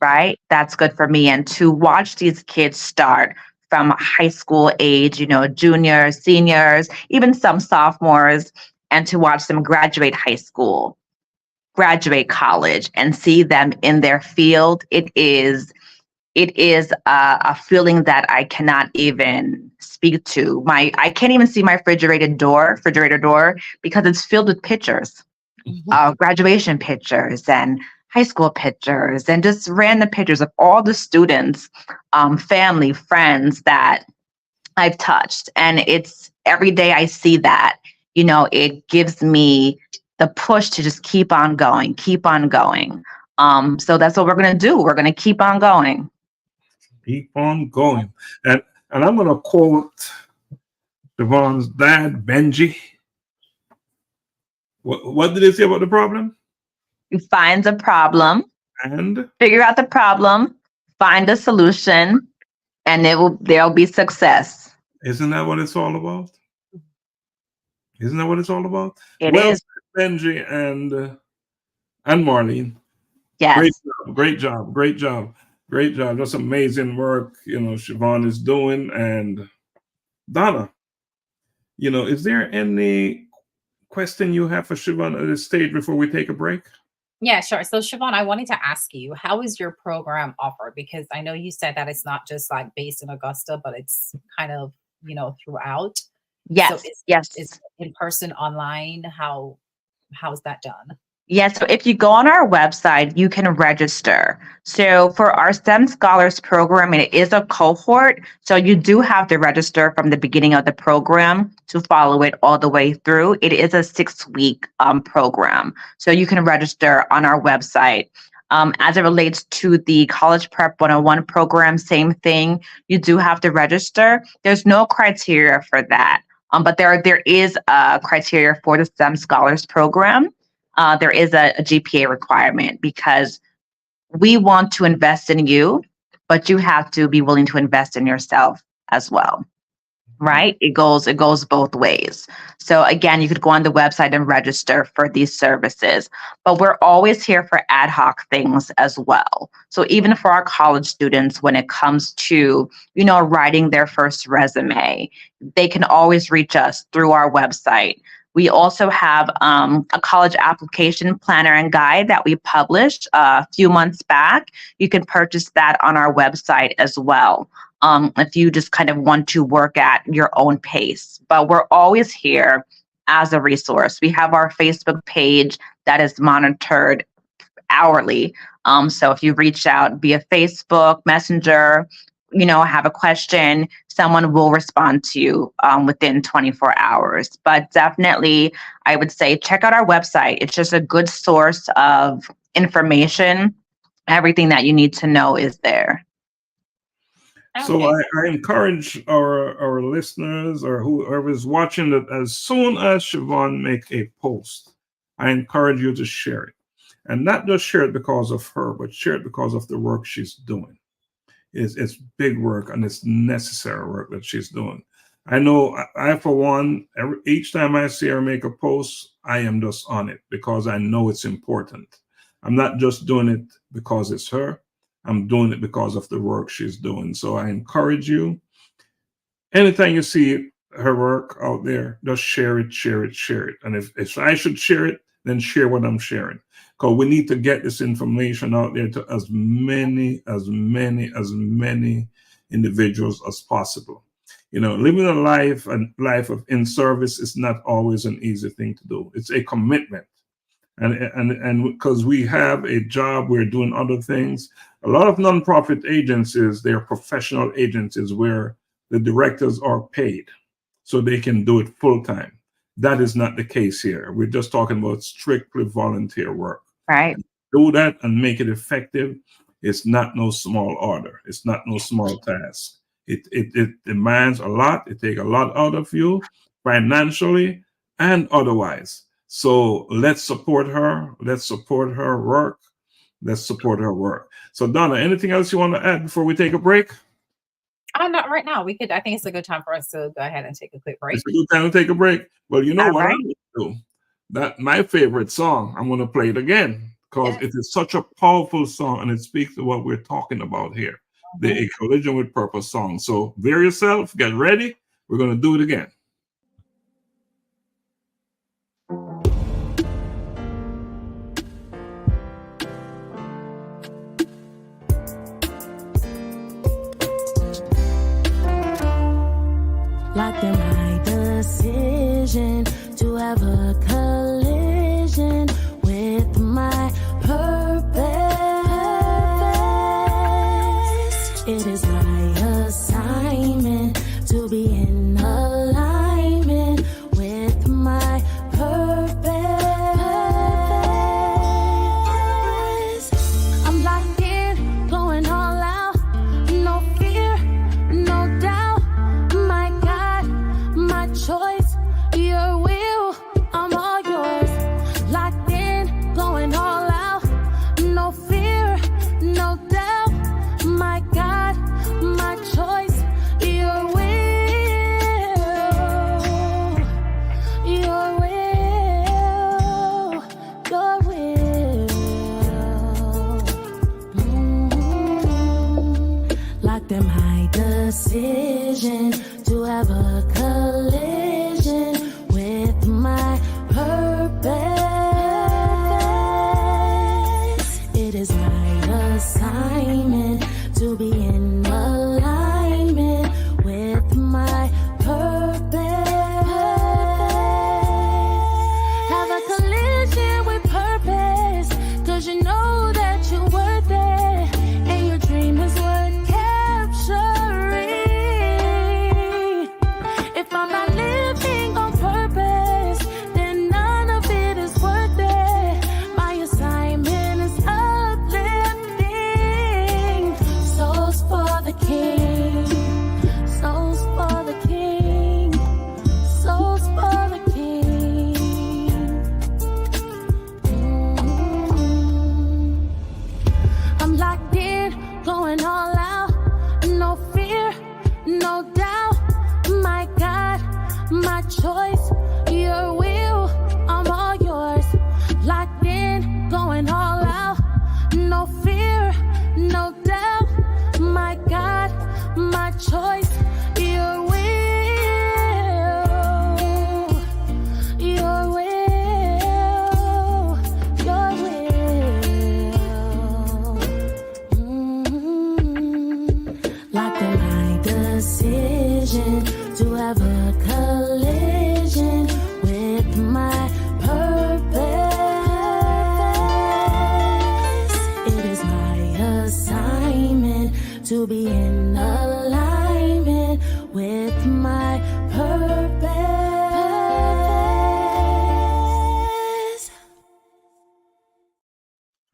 right? That's good for me. And to watch these kids start from high school age, juniors, seniors, even some sophomores, and to watch them graduate high school, graduate college, and see them in their field. It is a feeling that I cannot even speak to. I can't even see my refrigerator door because it's filled with pictures, graduation pictures and high school pictures and just random pictures of all the students, family, friends that I've touched. And it's every day I see that, it gives me the push to just keep on going. So that's what we're going to do. We're going to keep on going. Keep on going. And I'm going to quote Siobhan's dad, Benji. What did they say about the problem? You find the problem and figure out the problem, find a solution, and there'll be success. Isn't that what it's all about? Isn't that what it's all about? It is. Benji and Marlene. Yes. Great job. That's amazing work, Siobhan is doing. And Donna, is there any question you have for Siobhan at this stage before we take a break? Yeah, sure. So Siobhan, I wanted to ask you, how is your program offered? Because I know you said that it's not just like based in Augusta, but it's kind of, throughout. Yes. So yes. Is in person, online? How's that done? Yes. So if you go on our website, you can register. So for our STEM Scholars program, it is a cohort. So you do have to register from the beginning of the program to follow it all the way through. It is a 6-week program. So you can register on our website. As it relates to the College Prep 101 program, same thing. You do have to register. There's no criteria for that. But there is a criteria for the STEM Scholars program. There is a GPA requirement because we want to invest in you, but you have to be willing to invest in yourself as well, right? It goes both ways. So again, you could go on the website and register for these services, but we're always here for ad hoc things as well. So even for our college students, when it comes to, writing their first resume, they can always reach us through our website. We also have a college application planner and guide that we published a few months back. You can purchase that on our website as well, if you just kind of want to work at your own pace. But we're always here as a resource. We have our Facebook page that is monitored hourly. So if you reach out via Facebook, Messenger, have a question, someone will respond to you within 24 hours. But definitely, I would say check out our website. It's just a good source of information. Everything that you need to know is there. Okay. So I encourage our listeners or whoever is watching that as soon as Siobhan make a post, I encourage you to share it. And not just share it because of her, but share it because of the work she's doing. It's big work and it's necessary work that she's doing. I know I for one, each time I see her make a post, I am just on it because I know it's important. I'm not just doing it because it's her. I'm doing it because of the work she's doing. So I encourage you, anytime you see her work out there, just share it. And if I should share it, then share what I'm sharing. Because we need to get this information out there to as many individuals as possible. Living a life of in service is not always an easy thing to do. It's a commitment. And because we have a job, we're doing other things. A lot of nonprofit agencies, they're professional agencies where the directors are paid so they can do it full time. That is not the case here. We're just talking about strictly volunteer work. Right. Do that and make it effective. It's not no small order. It's not no small task. It demands a lot. It takes a lot out of you financially and otherwise. So let's support her. Let's support her work. So Donna, anything else you want to add before we take a break? Not right now. I think it's a good time for us to go ahead and take a quick break. It's a good time to take a break. Well, you know All what right. I'm going to do? That my favorite song, I'm going to play it again because it is such a powerful song and it speaks to what we're talking about here. A Collision with Purpose song. So bear yourself, get ready. We're going to do it again. Locked in my decision to have a collision with my purpose. It is my assignment to be in alignment with my purpose. I'm locked in, going all out, no fear, no doubt. My God, my choice, your will, I'm all yours. Locked in, going all out, no fear, no doubt. My God, my choice, your will, your will, your will. Locked in my decision to have a collision with my purpose. It is my assignment to be in alignment with my purpose. Have a collision with purpose, 'cause you know that you're worth it, and your dream is worth capturing. If I'm not living on purpose, then none of it is worth it. My assignment is uplifting souls for the King, souls for the King, souls for the King. I'm locked in, going all out, no fear, no doubt. My God, my choice, your will, I'm all yours. Locked in, going all out, no fear, no doubt. My God, my choice, your will, your will, your will. Locked in my decision to have a collision with my purpose. It is my assignment to be in alignment with my purpose.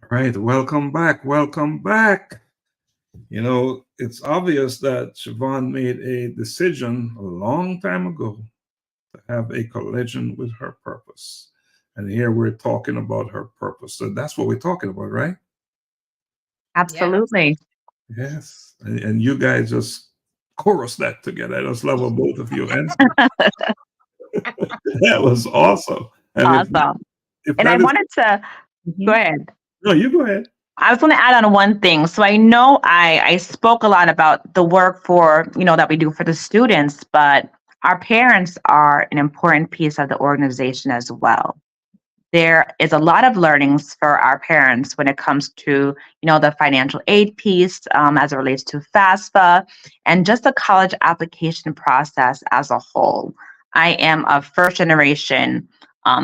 All right, welcome back. Welcome back. You know, it's obvious that Siobhan made a decision a long time ago to have a collision with her purpose. And here we're talking about her purpose. So that's what we're talking about, right? Absolutely. Yes. And you guys just chorus that together. I just love both of you. And that was awesome. And Awesome. if And that I is- wanted to go ahead. No, you go ahead. I was going to add on one thing. So I know I spoke a lot about the work for, that we do for the students, but our parents are an important piece of the organization as well. There is a lot of learnings for our parents when it comes to, the financial aid piece as it relates to FAFSA and just the college application process as a whole. I am a first generation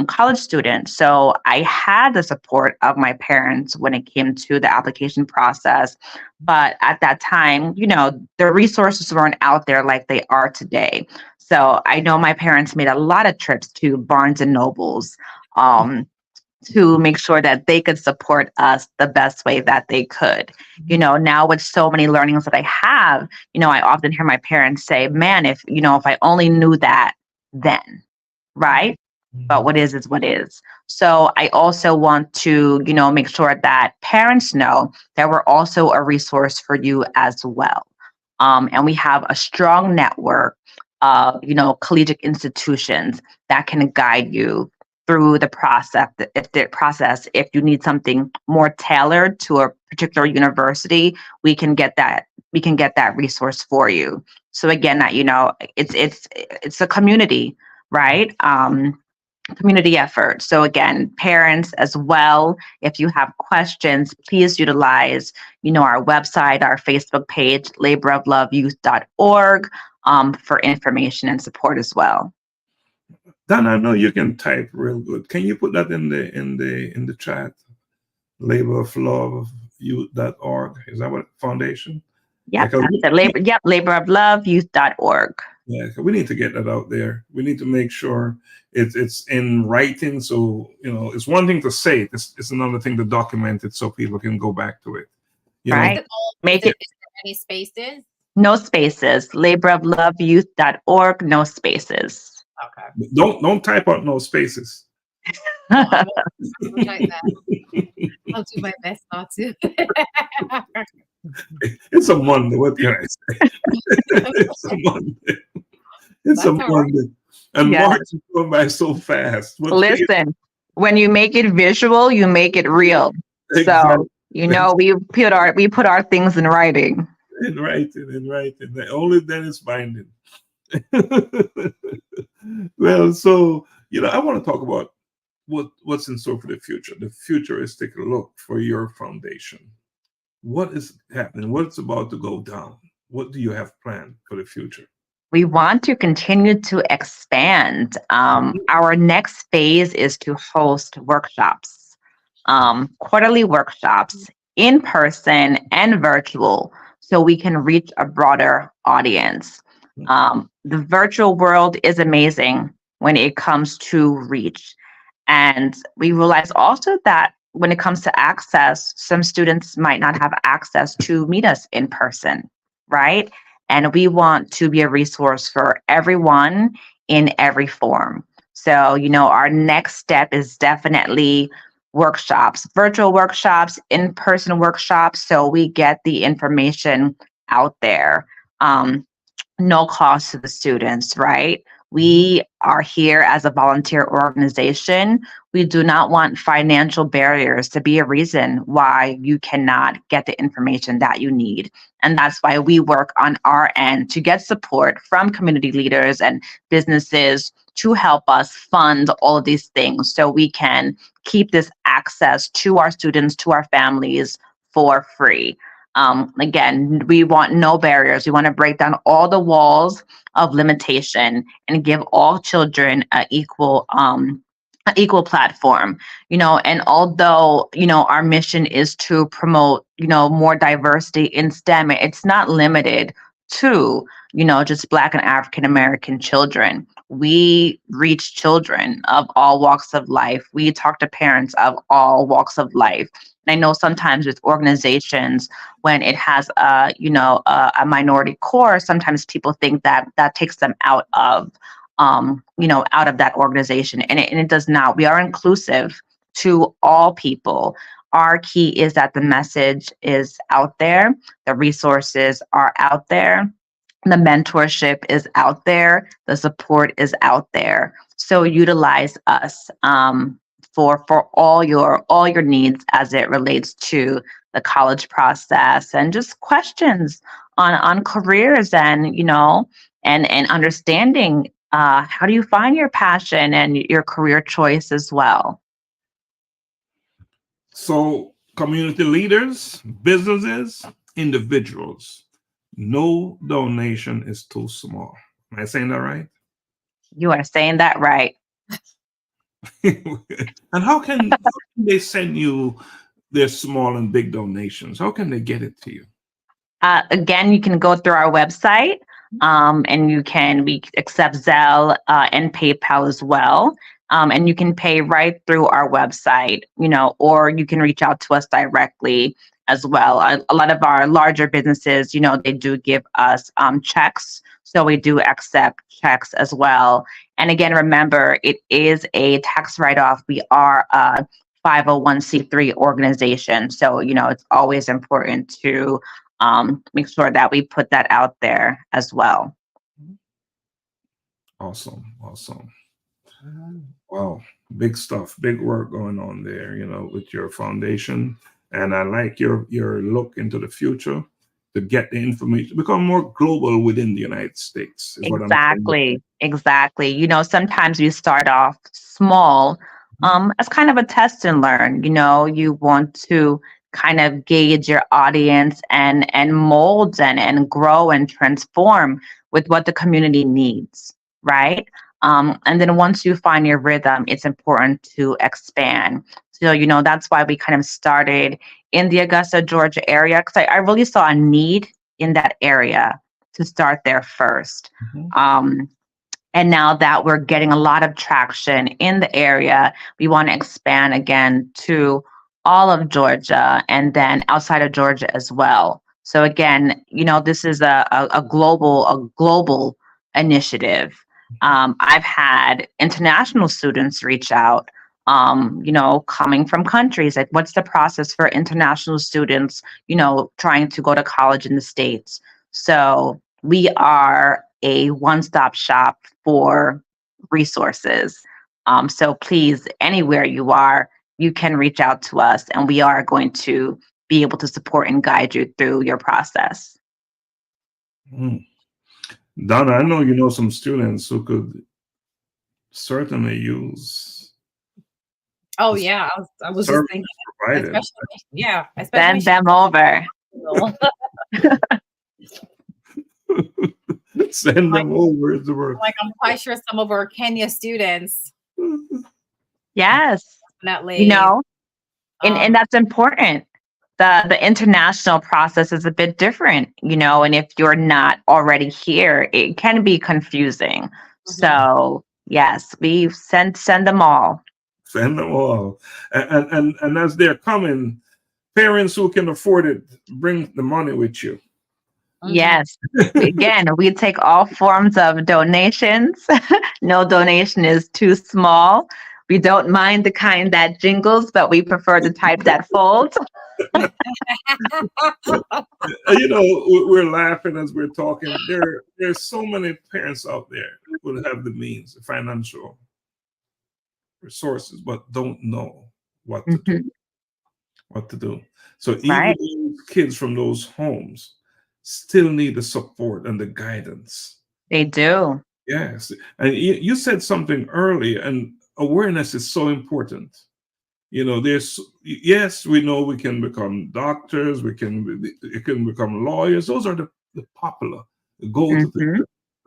college student, so I had the support of my parents when it came to the application process. But at that time, the resources weren't out there like they are today. So I know my parents made a lot of trips to Barnes and Nobles to make sure that they could support us the best way that they could. Now with so many learnings that I have, I often hear my parents say, man, if I only knew that then, right? But what is what is. So I also want to, make sure that parents know that we're also a resource for you as well. And we have a strong network of, collegiate institutions that can guide you through the process. If you need something more tailored to a particular university, we can get that resource for you. So again, that, it's a community, right? Community effort. So again, parents as well, if you have questions, please utilize, our website, our Facebook page, laborofloveyouth.org, for information and support as well. Donna, I know you can type real good. Can you put that in the chat? Laborofloveyouth.org. Is that what foundation? Yeah, laborofloveyouth.org. Yeah, we need to get that out there. We need to make sure it's in writing. So, it's one thing to say it. It's another thing to document it so people can go back to it. Right. Is there any spaces? No spaces. Laborofloveyouth.org. No spaces. Okay. Don't type out no spaces. No, I won't type that. I'll do my best not to. It's a Monday. What can I say? It's a Monday. It's a Monday. And March is going by so fast. Listen, when you make it visual, you make it real. Exactly. So, we put our things in writing. In writing. Only then it's binding. Well, so, I want to talk about what's in store for the future, the futuristic look for your foundation. What is happening? What's about to go down? What do you have planned for the future? We want to continue to expand. Our next phase is to host workshops, quarterly workshops, in person and virtual, so we can reach a broader audience. The virtual world is amazing when it comes to reach. And we realize also that when it comes to access, some students might not have access to meet us in person, right? And we want to be a resource for everyone in every form. So, our next step is definitely workshops, virtual workshops, in-person workshops, so we get the information out there. No cost to the students, right? We are here as a volunteer organization. We do not want financial barriers to be a reason why you cannot get the information that you need. And that's why we work on our end to get support from community leaders and businesses to help us fund all of these things so we can keep this access to our students, to our families for free. Again, we want no barriers. We want to break down all the walls of limitation and give all children an equal platform, and although, our mission is to promote, more diversity in STEM, it's not limited to, just Black and African American children. We reach children of all walks of life. We talk to parents of all walks of life. And I know sometimes with organizations, when it has a minority core, sometimes people think that takes them out of that organization, and it does not. We are inclusive to all people. Our key is that the message is out there, the resources are out there, the mentorship is out there, the support is out there. So utilize us for all your needs as it relates to the college process and just questions on careers and and understanding how do you find your passion and your career choice as well. So community leaders, businesses, individuals, no donation is too small. Am I saying that right? You are saying that right. And how can they send you their small and big donations? How can they get it to you? Again, you can go through our website, and we accept Zelle and PayPal as well. And you can pay right through our website, or you can reach out to us directly as well. A lot of our larger businesses, they do give us checks. So we do accept checks as well. And again, remember, it is a tax write-off. We are a 501c3 organization. So, it's always important to make sure that we put that out there as well. Awesome. Wow, big stuff, big work going on there, with your foundation. And I like your look into the future to get the information, become more global within the United States, is what I'm saying. Exactly. Sometimes we start off small, as kind of a test and learn. You want to kind of gauge your audience and mold and grow and transform with what the community needs, right? And then once you find your rhythm, it's important to expand. So, that's why we kind of started in the Augusta, Georgia area, because I really saw a need in that area to start there first. And now that we're getting a lot of traction in the area, we want to expand again to all of Georgia and then outside of Georgia as well. So again, this is a global initiative. I've had international students reach out, coming from countries. Like, what's the process for international students, trying to go to college in the States? So we are a one-stop shop for resources. So please, anywhere you are, you can reach out to us, and we are going to be able to support and guide you through your process. Donna, I know you know some students who could certainly use. Oh yeah, I was just thinking, especially send them over. Send them over. Like, I'm quite sure some of our Kenya students. Yes, definitely. And that's important. The international process is a bit different, and if you're not already here, it can be confusing. So yes, we send them all. Send them all. And as they're coming, parents who can afford it, bring the money with you. Yes. Again, we take all forms of donations. No donation is too small. We don't mind the kind that jingles, but we prefer the type that folds. We're laughing as we're talking. There's so many parents out there who have the means, the financial resources, but don't know what to do. So even those kids from those homes still need the support and the guidance. They do. Yes. And you said something earlier, and awareness is so important. Yes, we know we can become doctors, we can become lawyers. Those are the popular goals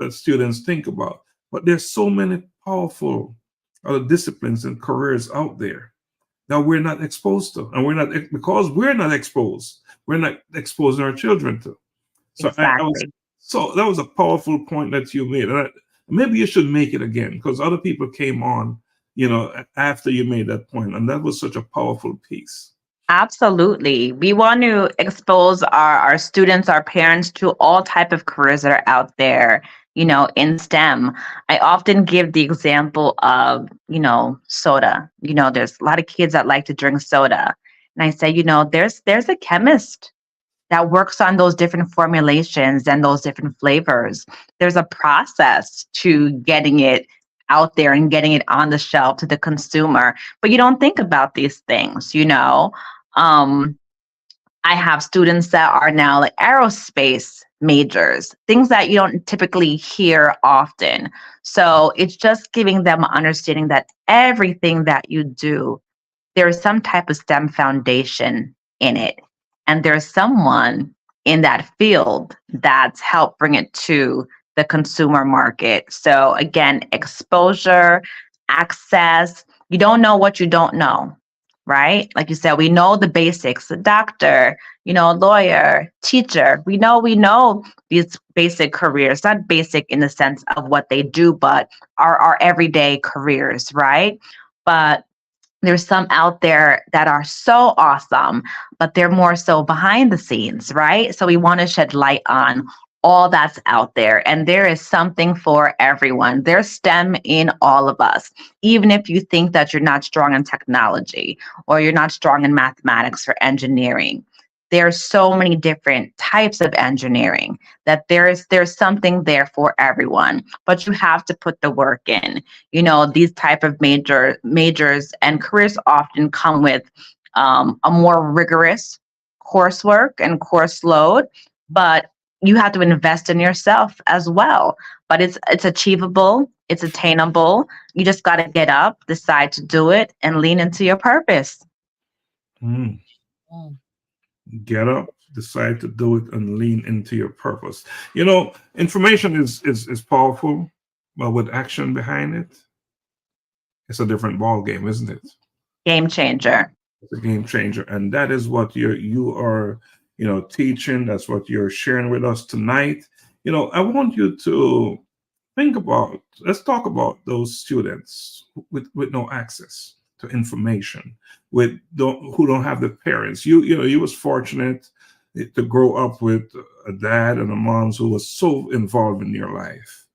that students think about. But there's so many powerful other disciplines and careers out there that we're not exposed to. And because we're not exposed, we're not exposing our children to. So exactly. So that was a powerful point that you made. And maybe you should make it again, because other people came on, after you made that point, and that was such a powerful piece. Absolutely. We want to expose our students, our parents, to all type of careers that are out there, in STEM. I often give the example of, soda. There's a lot of kids that like to drink soda. And I say, there's a chemist that works on those different formulations and those different flavors. There's a process to getting it out there and getting it on the shelf to the consumer, but you don't think about these things. I have students that are now like aerospace majors, things that you don't typically hear often. So it's just giving them an understanding that everything that you do, there is some type of STEM foundation in it. And there's someone in that field that's helped bring it to the consumer market. So again, exposure, access. You don't know what you don't know, right? Like you said, we know the basics, the doctor, lawyer, teacher. We know these basic careers, not basic in the sense of what they do, but our everyday careers, right? But there's some out there that are so awesome, but they're more so behind the scenes, right? So we want to shed light on all that's out there. And there is something for everyone. There's STEM in all of us. Even if you think that you're not strong in technology or you're not strong in mathematics or engineering, there are so many different types of engineering that there's something there for everyone, but you have to put the work in. These type of majors and careers often come with a more rigorous coursework and course load, but you have to invest in yourself as well. But it's achievable, it's attainable. You just got to get up, decide to do it, and lean into your purpose. Mm. Mm. Get up, decide to do it, and lean into your purpose. Information is powerful, but with action behind it, it's a different ball game, isn't it? Game changer. It's a game changer, and that is what you are teaching. That's what you're sharing with us tonight. I want you to think about, let's talk about those students with no access to information, who don't have the parents. You was fortunate to grow up with a dad and a mom who was so involved in your life.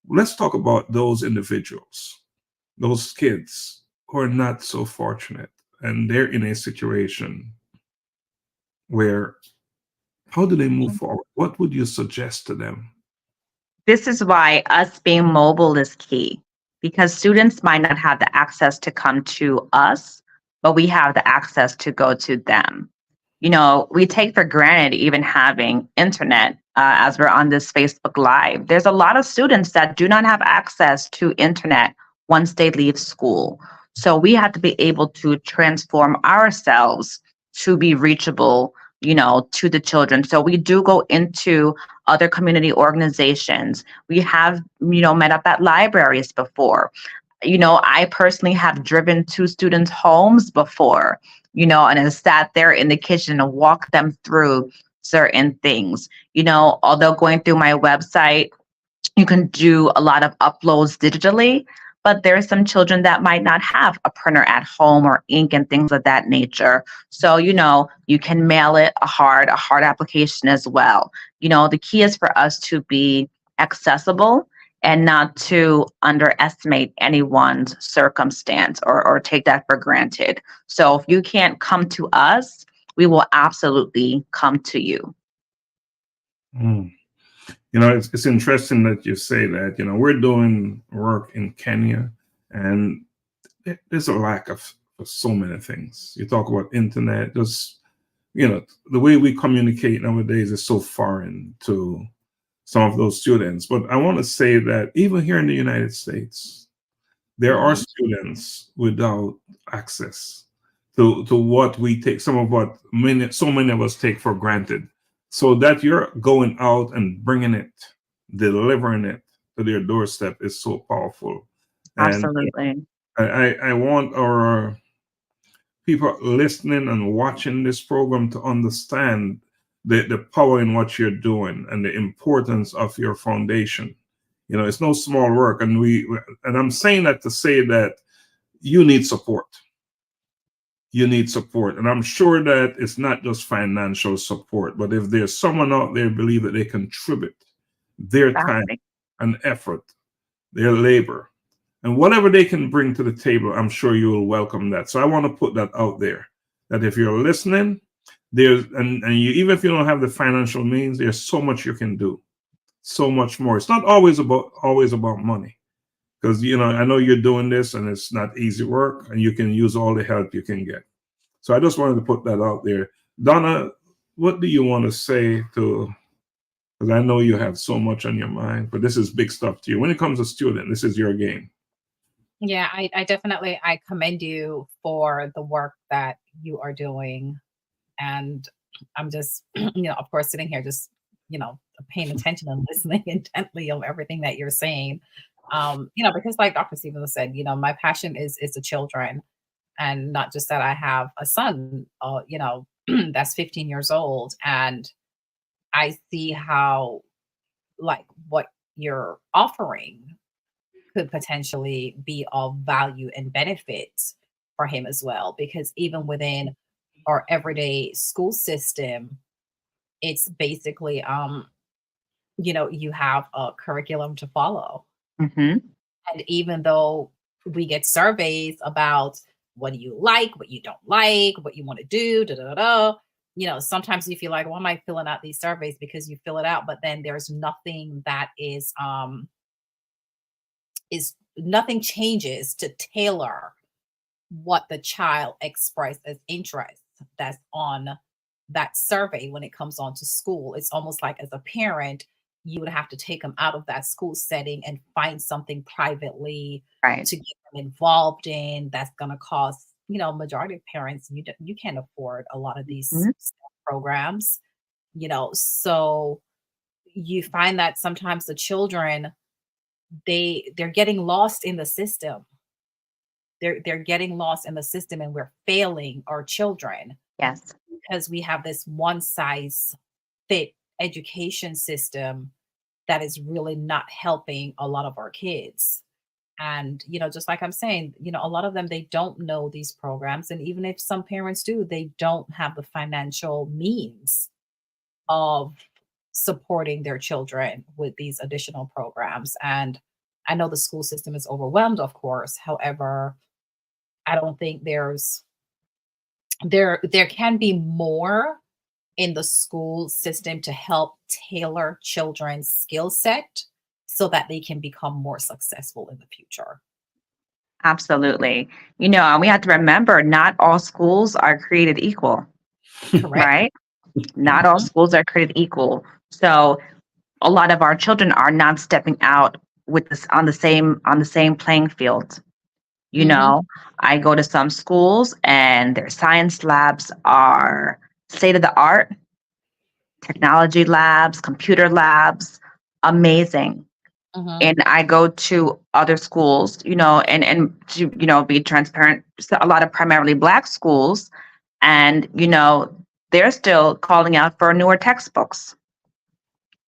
Let's talk about those individuals, those kids who are not so fortunate, and they're in a situation where, how do they move forward? What would you suggest to them? This is why us being mobile is key, because students might not have the access to come to us, but we have the access to go to them. We take for granted even having internet as we're on this Facebook Live. There's a lot of students that do not have access to internet once they leave school. So we have to be able to transform ourselves to be reachable, to the children. So we do go into other community organizations. We have, met up at libraries before. I personally have driven to students' homes before, and have sat there in the kitchen and walked them through certain things. Although going through my website, you can do a lot of uploads digitally, but there are some children that might not have a printer at home or ink and things of that nature. So, you can mail it a hard application as well. The key is for us to be accessible and not to underestimate anyone's circumstance or take that for granted. So if you can't come to us, we will absolutely come to you. Mm. It's interesting that you say that. We're doing work in Kenya, and there's a lack of so many things. You talk about internet, just, the way we communicate nowadays is so foreign to some of those students. But I want to say that even here in the United States, there are students without access to what we take, so many of us take for granted. So that you're going out and bringing it, delivering it to their doorstep is so powerful. Absolutely. And I want our people listening and watching this program to understand the power in what you're doing and the importance of your foundation. It's no small work, and I'm saying that to say that you need support. You need support, and I'm sure that it's not just financial support, but if there's someone out there believe that they contribute their time and effort, their labor, and whatever they can bring to the table, I'm sure you will welcome that. So I want to put that out there, that if you're listening, and you, even if you don't have the financial means, there's so much you can do, so much more. It's not always about money, because I know you're doing this and it's not easy work, and you can use all the help you can get. So I just wanted to put that out there. Donna, what do you want to say to, because I know you have so much on your mind, but this is big stuff to you. When it comes to student, this is your game. Yeah, I definitely, I commend you for the work that you are doing. And I'm just, of course, sitting here just, paying attention and listening intently of everything that you're saying. Because like Dr. Stephenson said, my passion is the children, and not just that I have a son, that's 15 years old. And I see how, like, what you're offering could potentially be of value and benefit for him as well. Because even within our everyday school system, it's basically, you have a curriculum to follow. Mm-hmm. And even though we get surveys about what do you like, what you don't like, what you want to do, sometimes you feel like, why am I filling out these surveys? Because you fill it out, but then there's nothing that is nothing changes to tailor what the child expressed as interest that's on that survey when it comes on to school. It's almost like, as a parent, you would have to take them out of that school setting and find something privately to get them involved in. That's going to cost, majority of parents, you can't afford a lot of these programs, so you find that sometimes the children, they're getting lost in the system. They're getting lost in the system, and we're failing our children. Yes. Because we have this one size fit education system that is really not helping a lot of our kids. And, just like I'm saying, a lot of them, they don't know these programs. And even if some parents do, they don't have the financial means of supporting their children with these additional programs. And I know the school system is overwhelmed, of course. However, I don't think there can be more in the school system to help tailor children's skill set so that they can become more successful in the future. Absolutely. And we have to remember, not all schools are created equal. Correct. Right? Not all schools are created equal. So a lot of our children are not stepping out with this on the same playing field. I go to some schools and their science labs are state of the art, technology labs, computer labs, amazing. And I go to other schools, and to, be transparent, a lot of primarily Black schools, and, they're still calling out for newer textbooks.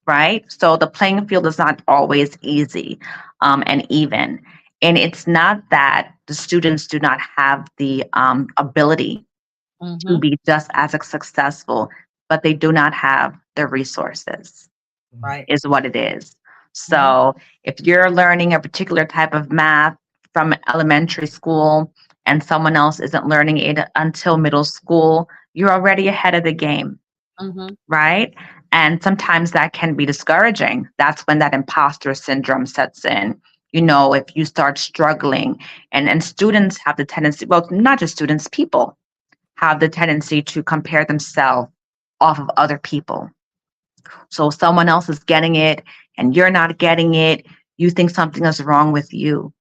Right? So the playing field is not always easy and even. And it's not that the students do not have the ability to be just as successful, but they do not have the resources, right? Is what it is. So if you're learning a particular type of math from elementary school and someone else isn't learning it until middle school, you're already ahead of the game, right? And sometimes that can be discouraging. That's when that imposter syndrome sets in. If you start struggling, and students have the tendency, well, not just students, people have the tendency to compare themselves off of other people. So someone else is getting it and you're not getting it. You think something is wrong with you,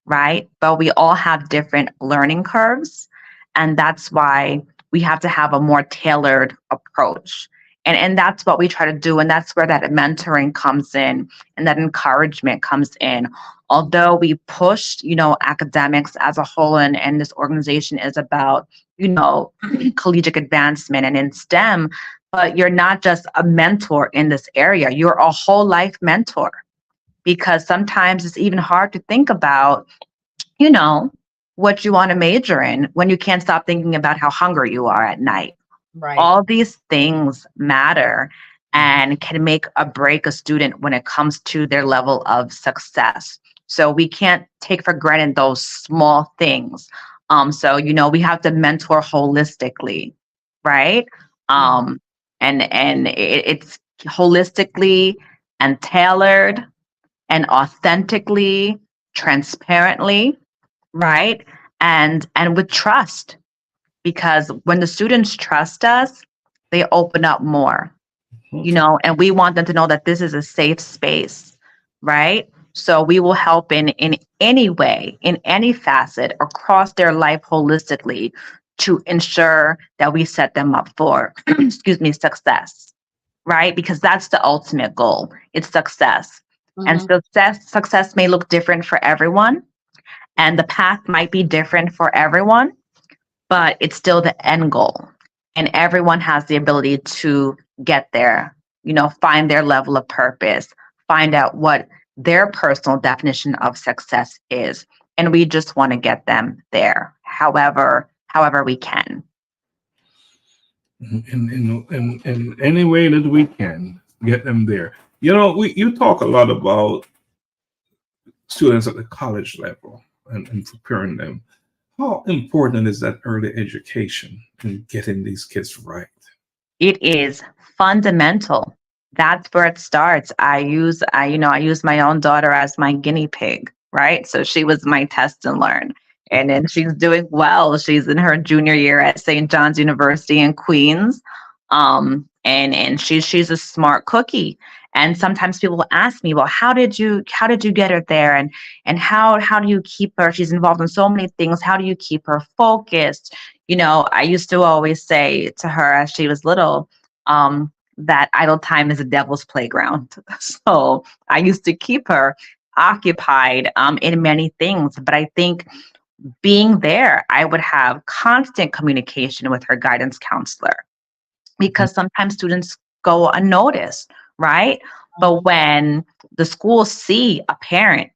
right? But we all have different learning curves. And that's why we have to have a more tailored approach. And that's what we try to do. And that's where that mentoring comes in and that encouragement comes in. Although we push, academics as a whole, and this organization is about, collegiate advancement and in STEM, but you're not just a mentor in this area. You're a whole life mentor, because sometimes it's even hard to think about, what you want to major in when you can't stop thinking about how hungry you are at night. Right. All these things matter and can make or break a student when it comes to their level of success. So we can't take for granted those small things. So, we have to mentor holistically, right? And it's holistically and tailored and authentically, transparently, right? And with trust. Because when the students trust us, they open up more, and we want them to know that this is a safe space, right? So we will help in any way, in any facet across their life holistically to ensure that we set them up for, success, right? Because that's the ultimate goal. It's success. And success may look different for everyone, and the path might be different for everyone, but it's still the end goal. And everyone has the ability to get there, find their level of purpose, find out what their personal definition of success is. And we just want to get them there, however we can. In any way that we can get them there. You talk a lot about students at the college level and preparing them. How important is that early education in getting these kids right? It is fundamental. That's where it starts. I use my own daughter as my guinea pig, right? So she was my test and learn. And then she's doing well. She's in her junior year at St. John's University in Queens. And she's a smart cookie. And sometimes people will ask me, well, how did you get her there? And how do you keep her? She's involved in so many things. How do you keep her focused? I used to always say to her as she was little, that idle time is a devil's playground. So I used to keep her occupied in many things. But I think being there, I would have constant communication with her guidance counselor, because sometimes students go unnoticed, right? But when the schools see a parent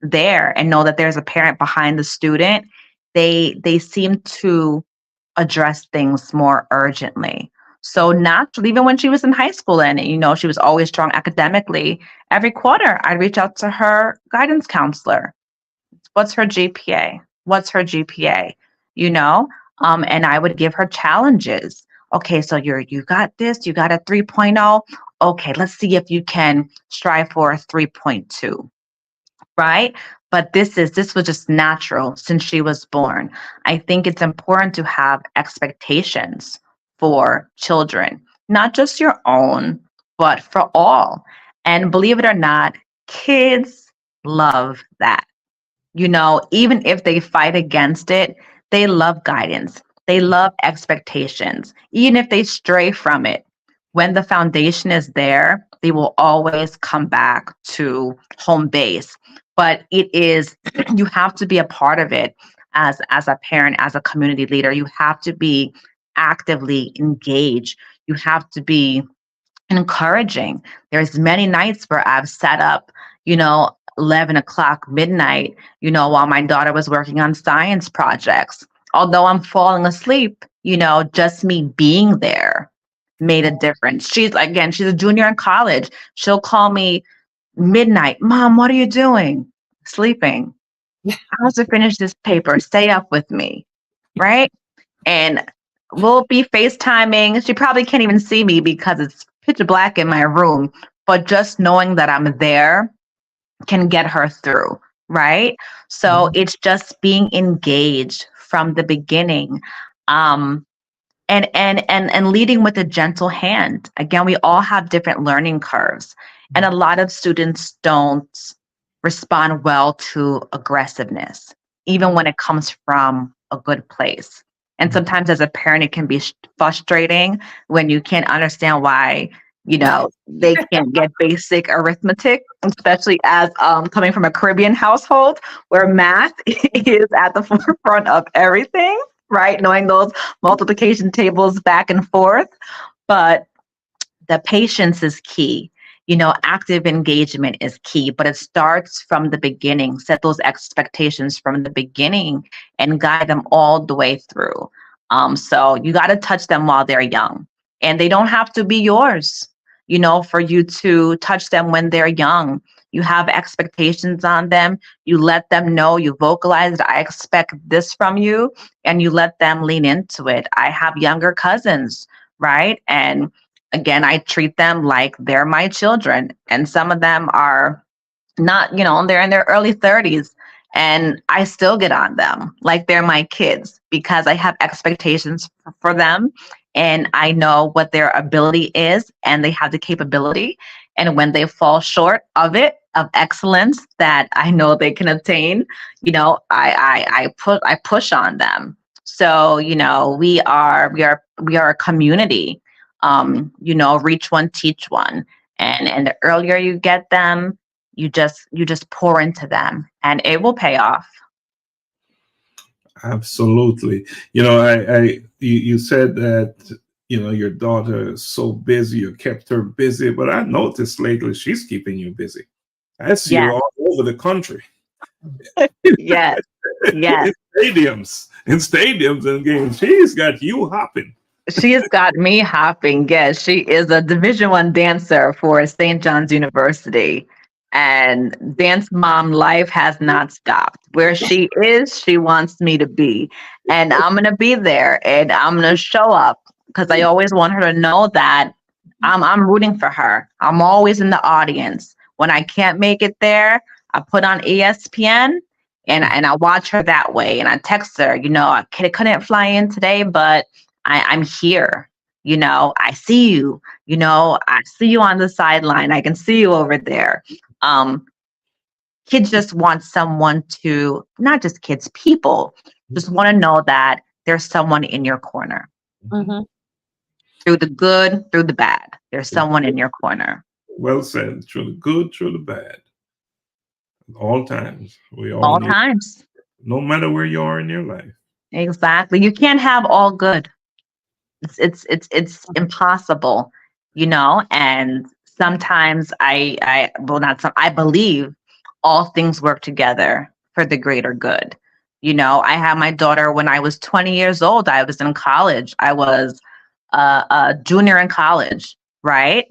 there and know that there's a parent behind the student, they seem to address things more urgently. So naturally, even when she was in high school and she was always strong academically, every quarter I'd reach out to her guidance counselor. What's her GPA? What's her GPA? And I would give her challenges. Okay, so you got this, you got a 3.0. Okay, let's see if you can strive for a 3.2, right? But this was just natural since she was born. I think it's important to have expectations for children, not just your own, but for all. And believe it or not, kids love that. Even if they fight against it, they love guidance. They love expectations. Even if they stray from it, when the foundation is there, they will always come back to home base. But it is, you have to be a part of it as a parent, as a community leader. You have to be actively engaged. You have to be encouraging. There's many nights where I've sat up, 11 o'clock, midnight, while my daughter was working on science projects. Although I'm falling asleep, just me being there made a difference. She's a junior in college. She'll call me midnight. Mom, what are you doing? Sleeping. I have to finish this paper. Stay up with me. Right? And we'll be FaceTiming. She probably can't even see me because it's pitch black in my room. But just knowing that I'm there can get her through. Right? So it's just being engaged from the beginning. And leading with a gentle hand. Again, we all have different learning curves. And a lot of students don't respond well to aggressiveness, even when it comes from a good place. And sometimes as a parent, it can be frustrating when you can't understand why, they can't get basic arithmetic, especially as coming from a Caribbean household where math is at the forefront of everything, right? Knowing those multiplication tables back and forth. But the patience is key. Active engagement is key, but it starts from the beginning. Set those expectations from the beginning and guide them all the way through. So you got to touch them while they're young, and they don't have to be yours, for you to touch them when they're young. You have expectations on them. You let them know, you vocalize that I expect this from you, and you let them lean into it. I have younger cousins, right? And again, I treat them like they're my children. And some of them are not, they're in their early 30s. And I still get on them like they're my kids because I have expectations for them. And I know what their ability is, and they have the capability. And when they fall short of it, of excellence that I know they can attain, I push on them. So, we are a community. Reach one, teach one. And the earlier you get them, you just pour into them, and it will pay off. Absolutely. You said that, your daughter is so busy, you kept her busy, but I noticed lately she's keeping you busy. I see you all over the country. Yes. Yes. In stadiums and games. She's got you hopping. She has got me hopping. Yes, she is a Division I dancer for St. John's University. And dance mom life has not stopped. Where she is, she wants me to be. And I'm going to be there, and I'm going to show up because I always want her to know that I'm rooting for her. I'm always in the audience. When I can't make it there, I put on ESPN and I watch her that way. And I text her, I couldn't fly in today, but I'm here. I see you. I see you on the sideline. I can see you over there. Kids just want someone to, not just kids, people just want to know that there's someone in your corner. Mhm. Through the good, through the bad, there's someone in your corner. Well said. Through the good, through the bad. At all times. We all All need, times. no matter where you are in your life. Exactly. You can't have all good. It's impossible, and sometimes I believe all things work together for the greater good. I had my daughter when I was 20 years old. I was in college. I was a junior in college, right?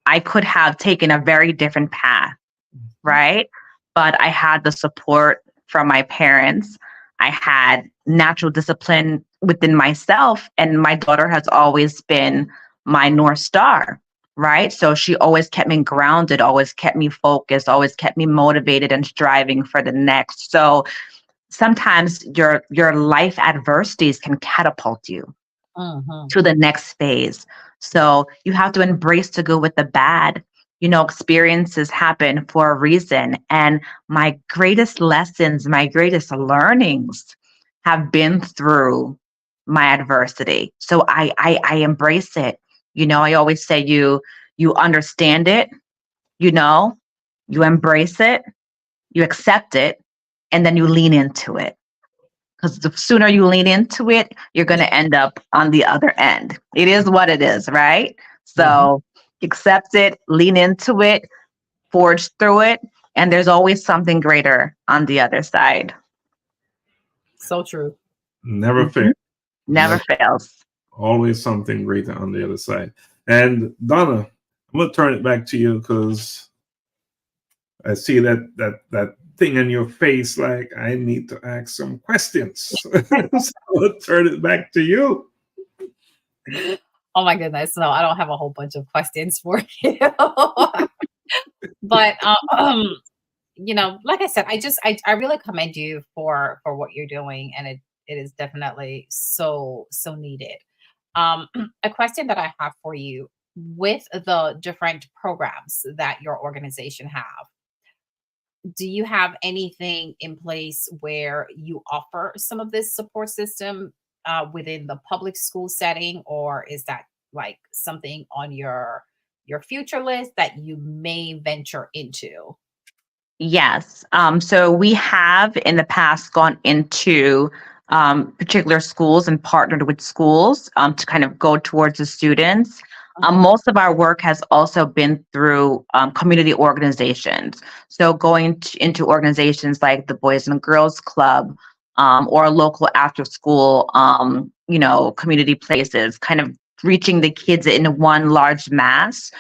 I could have taken a very different path, right? But I had the support from my parents. I had natural discipline within myself, and my daughter has always been my North Star, right? So she always kept me grounded, always kept me focused, always kept me motivated and striving for the next. So sometimes your life adversities can catapult you to the next phase. So you have to embrace the good with the bad. Experiences happen for a reason. And my greatest lessons, my greatest learnings have been through my adversity. So I embrace it. I always say you understand it, you embrace it, you accept it, and then you lean into it. Because the sooner you lean into it, you're going to end up on the other end. It is what it is, right? So accept it, lean into it, forge through it, and there's always something greater on the other side. So true. Never fail. Never fails. Always something greater on the other side. And Donna, I'm going to turn it back to you because I see that thing in your face, like I need to ask some questions. So I'll turn it back to you. Oh my goodness. No, I don't have a whole bunch of questions for you. But like I said, I really commend you for what you're doing, and it is definitely so needed. A question that I have for you, with the different programs that your organization have, do you have anything in place where you offer some of this support system within the public school setting, or is that like something on your future list that you may venture into? Yes. So we have in the past gone into particular schools and partnered with schools to kind of go towards the students. Most of our work has also been through community organizations. So going into organizations like the Boys and Girls Club or local after school, community places, kind of reaching the kids in one large mass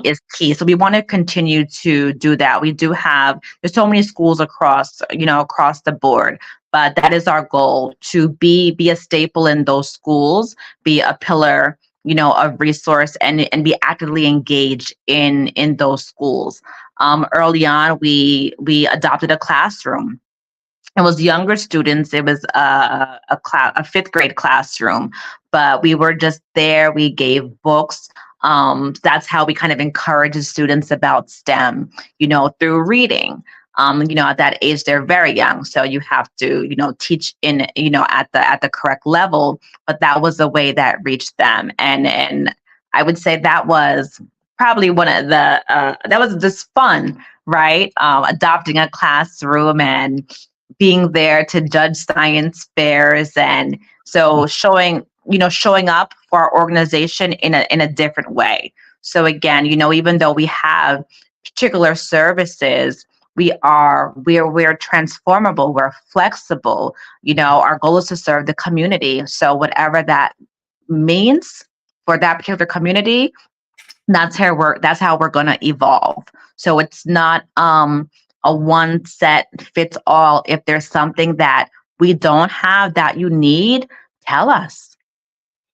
is key. So we want to continue to do that. We do have, there's so many schools across the board, but that is our goal, to be a staple in those schools, be a pillar, of resource, and be actively engaged in those schools. Early on, we adopted a classroom. It was younger students. It was a fifth grade classroom, but we were just there. We gave books. That's how we kind of encourage the students about STEM, through reading. At that age, they're very young. So you have to, teach in, at the correct level, but that was the way that reached them. And I would say that was probably one of the, that was just fun, right? Adopting a classroom and being there to judge science fairs. And so showing up for our organization in a different way. So again, even though we have particular services, we're transformable, we're flexible. Our goal is to serve the community. So whatever that means for that particular community, that's how we're going to evolve. So it's not a one set fits all. If there's something that we don't have that you need, tell us.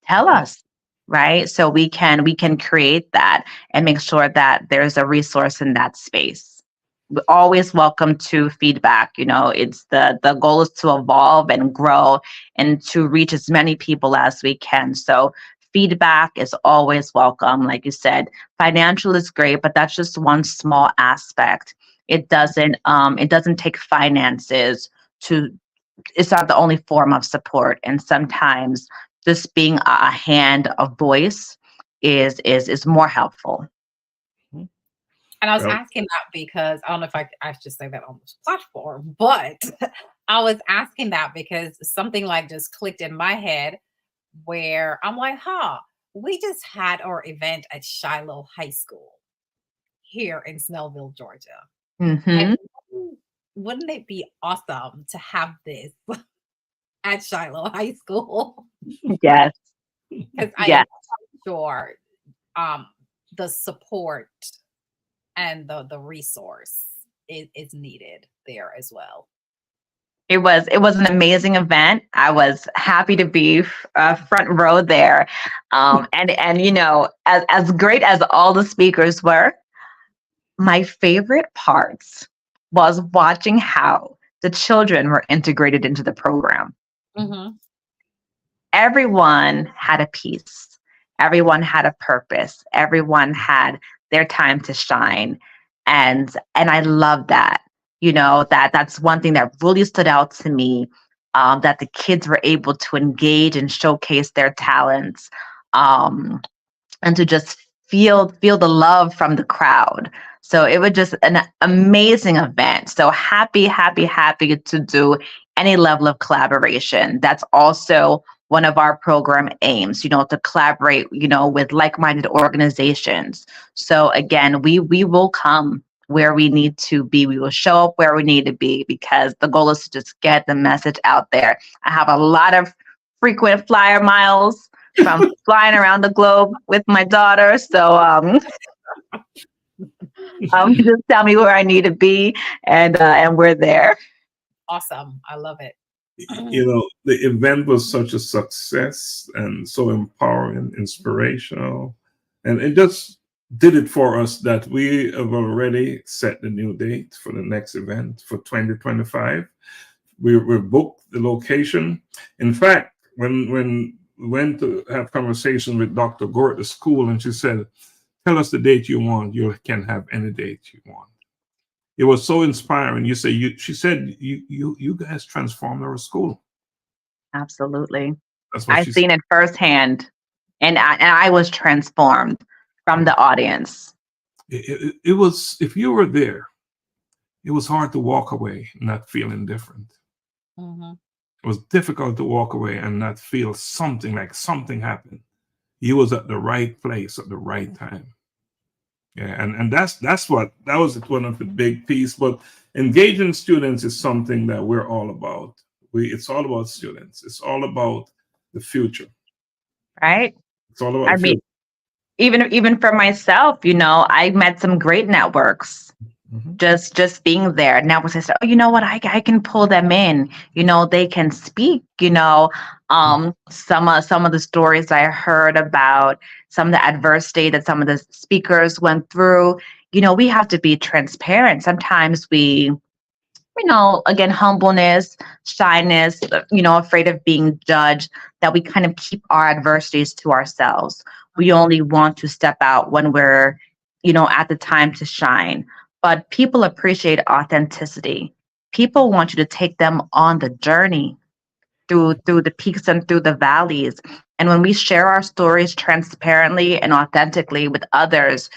tell us, right? So we can create that and make sure that there's a resource in that space. We're always welcome to feedback. It's the goal is to evolve and grow and to reach as many people as we can. So feedback is always welcome. Like you said, financial is great, but that's just one small aspect. It doesn't take finances to, it's not the only form of support. And sometimes just being a hand, a voice is more helpful. And I was Well, asking that because I don't know if I should say that on this platform, but I was asking that because something like just clicked in my head where I'm like, we just had our event at Shiloh High School here in Snellville, Georgia. Mm-hmm. And wouldn't it be awesome to have this at Shiloh High School? Yes. Because I Yes. am sure the support and the resource is needed there as well. It was an amazing event. I was happy to be front row there, and as great as all the speakers were, my favorite parts was watching how the children were integrated into the program. Mm-hmm. Everyone had a piece. Everyone had a purpose. Everyone had their time to shine, and I love that. That's one thing that really stood out to me, that the kids were able to engage and showcase their talents, and to just feel the love from the crowd. So it was just an amazing event. So happy to do any level of collaboration. That's also one of our program aims, to collaborate, with like-minded organizations. So again, we will come where we need to be. We will show up where we need to be, because the goal is to just get the message out there. I have a lot of frequent flyer miles from flying around the globe with my daughter. So just tell me where I need to be, and we're there. Awesome. I love it. The event was such a success and so empowering, inspirational, and it just did it for us that we have already set the new date for the next event for 2025. We booked the location. In fact, when we went to have conversation with Dr. Gore at the school, and she said, "Tell us the date you want. You can have any date you want." It was so inspiring. She said, you guys transformed our school. Absolutely. That's what I've she seen said. it firsthand, and I was transformed from the audience. It was, if you were there, it was hard to walk away not feeling different. Mm-hmm. It was difficult to walk away and not feel something happened. You was at the right place at the right time. Yeah, and that was one of the big piece. But engaging students is something that we're all about. It's all about students. It's all about the future. Right. It's all about the future. Even for myself, I met some great networks. Mm-hmm. Just being there. Now, I said, oh, you know what? I can pull them in. They can speak. Some of the stories I heard about, some of the adversity that some of the speakers went through. We have to be transparent. Sometimes we, again, humbleness, shyness, afraid of being judged, that we kind of keep our adversities to ourselves. We only want to step out when we're, at the time to shine. But people appreciate authenticity. People want you to take them on the journey through the peaks and through the valleys. And when we share our stories transparently and authentically with others,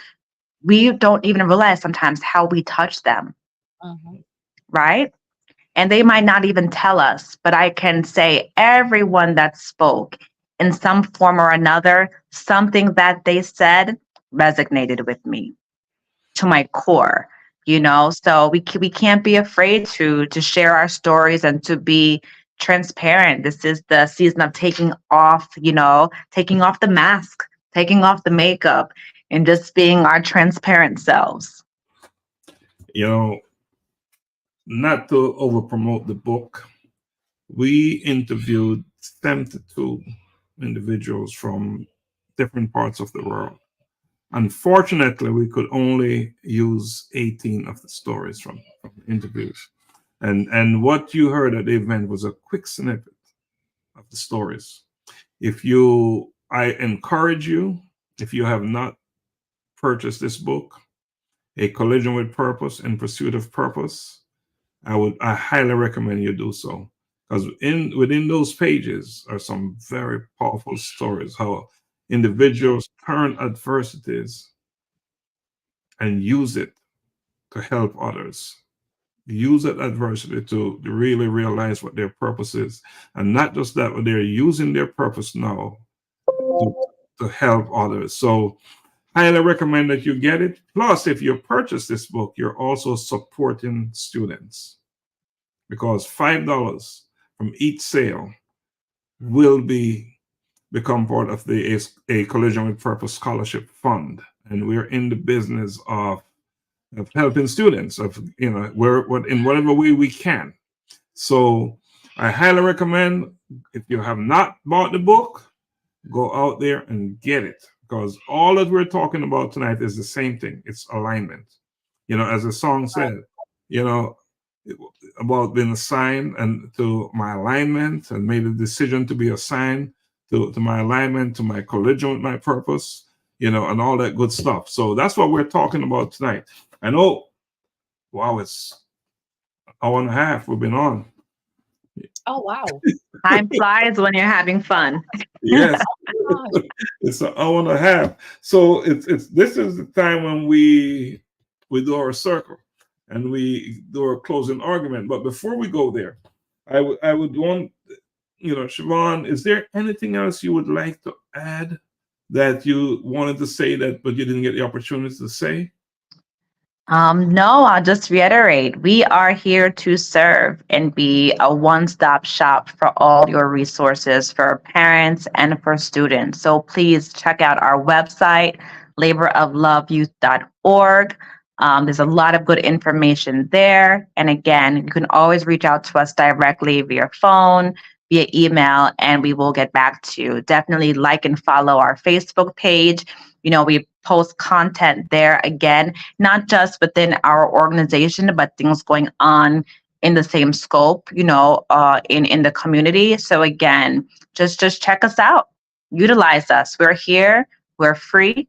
we don't even realize sometimes how we touch them. Mm-hmm. Right? And they might not even tell us, but I can say everyone that spoke in some form or another, something that they said resonated with me to my core. So we can't be afraid to share our stories and to be transparent. This is the season of taking off the mask, taking off the makeup, and just being our transparent selves. Not to over promote the book, we interviewed 72 individuals from different parts of the world. Unfortunately, we could only use 18 of the stories from interviews. And what you heard at the event was a quick snippet of the stories. I encourage you, if you have not purchased this book, A Collision with Purpose, In Pursuit of Purpose, I highly recommend you do so. Because within those pages are some very powerful stories, how individuals turn adversities and use it to help others. Use that adversity to really realize what their purpose is. And not just that, but they're using their purpose now to help others. So highly recommend that you get it. Plus, if you purchase this book, you're also supporting students, because $5 from each sale will become part of the A Collision with Purpose Scholarship Fund. And we're in the business of helping students, we're in whatever way we can. So I highly recommend, if you have not bought the book, go out there and get it, because all that we're talking about tonight is the same thing. It's alignment. As the song said, about being assigned and to my alignment, and made a decision to be assigned to my alignment, to my collision with my purpose, and all that good stuff. So that's what we're talking about tonight. I know, wow, it's an hour and a half we've been on. Oh, wow. Time flies when you're having fun. Yes. It's an hour and a half. So this is the time when we do our circle and we do our closing argument. But before we go there, I would want, Siobhan, is there anything else you would like to add that you wanted to say but you didn't get the opportunity to say? No, I'll just reiterate. We are here to serve and be a one-stop shop for all your resources for parents and for students. So please check out our website, laborofloveyouth.org. There's a lot of good information there. And again, you can always reach out to us directly via phone, via email, and we will get back to you. Definitely like and follow our Facebook page. We post content there, again, not just within our organization, but things going on in the same scope, in the community. So again, just check us out, utilize us. We're here, we're free.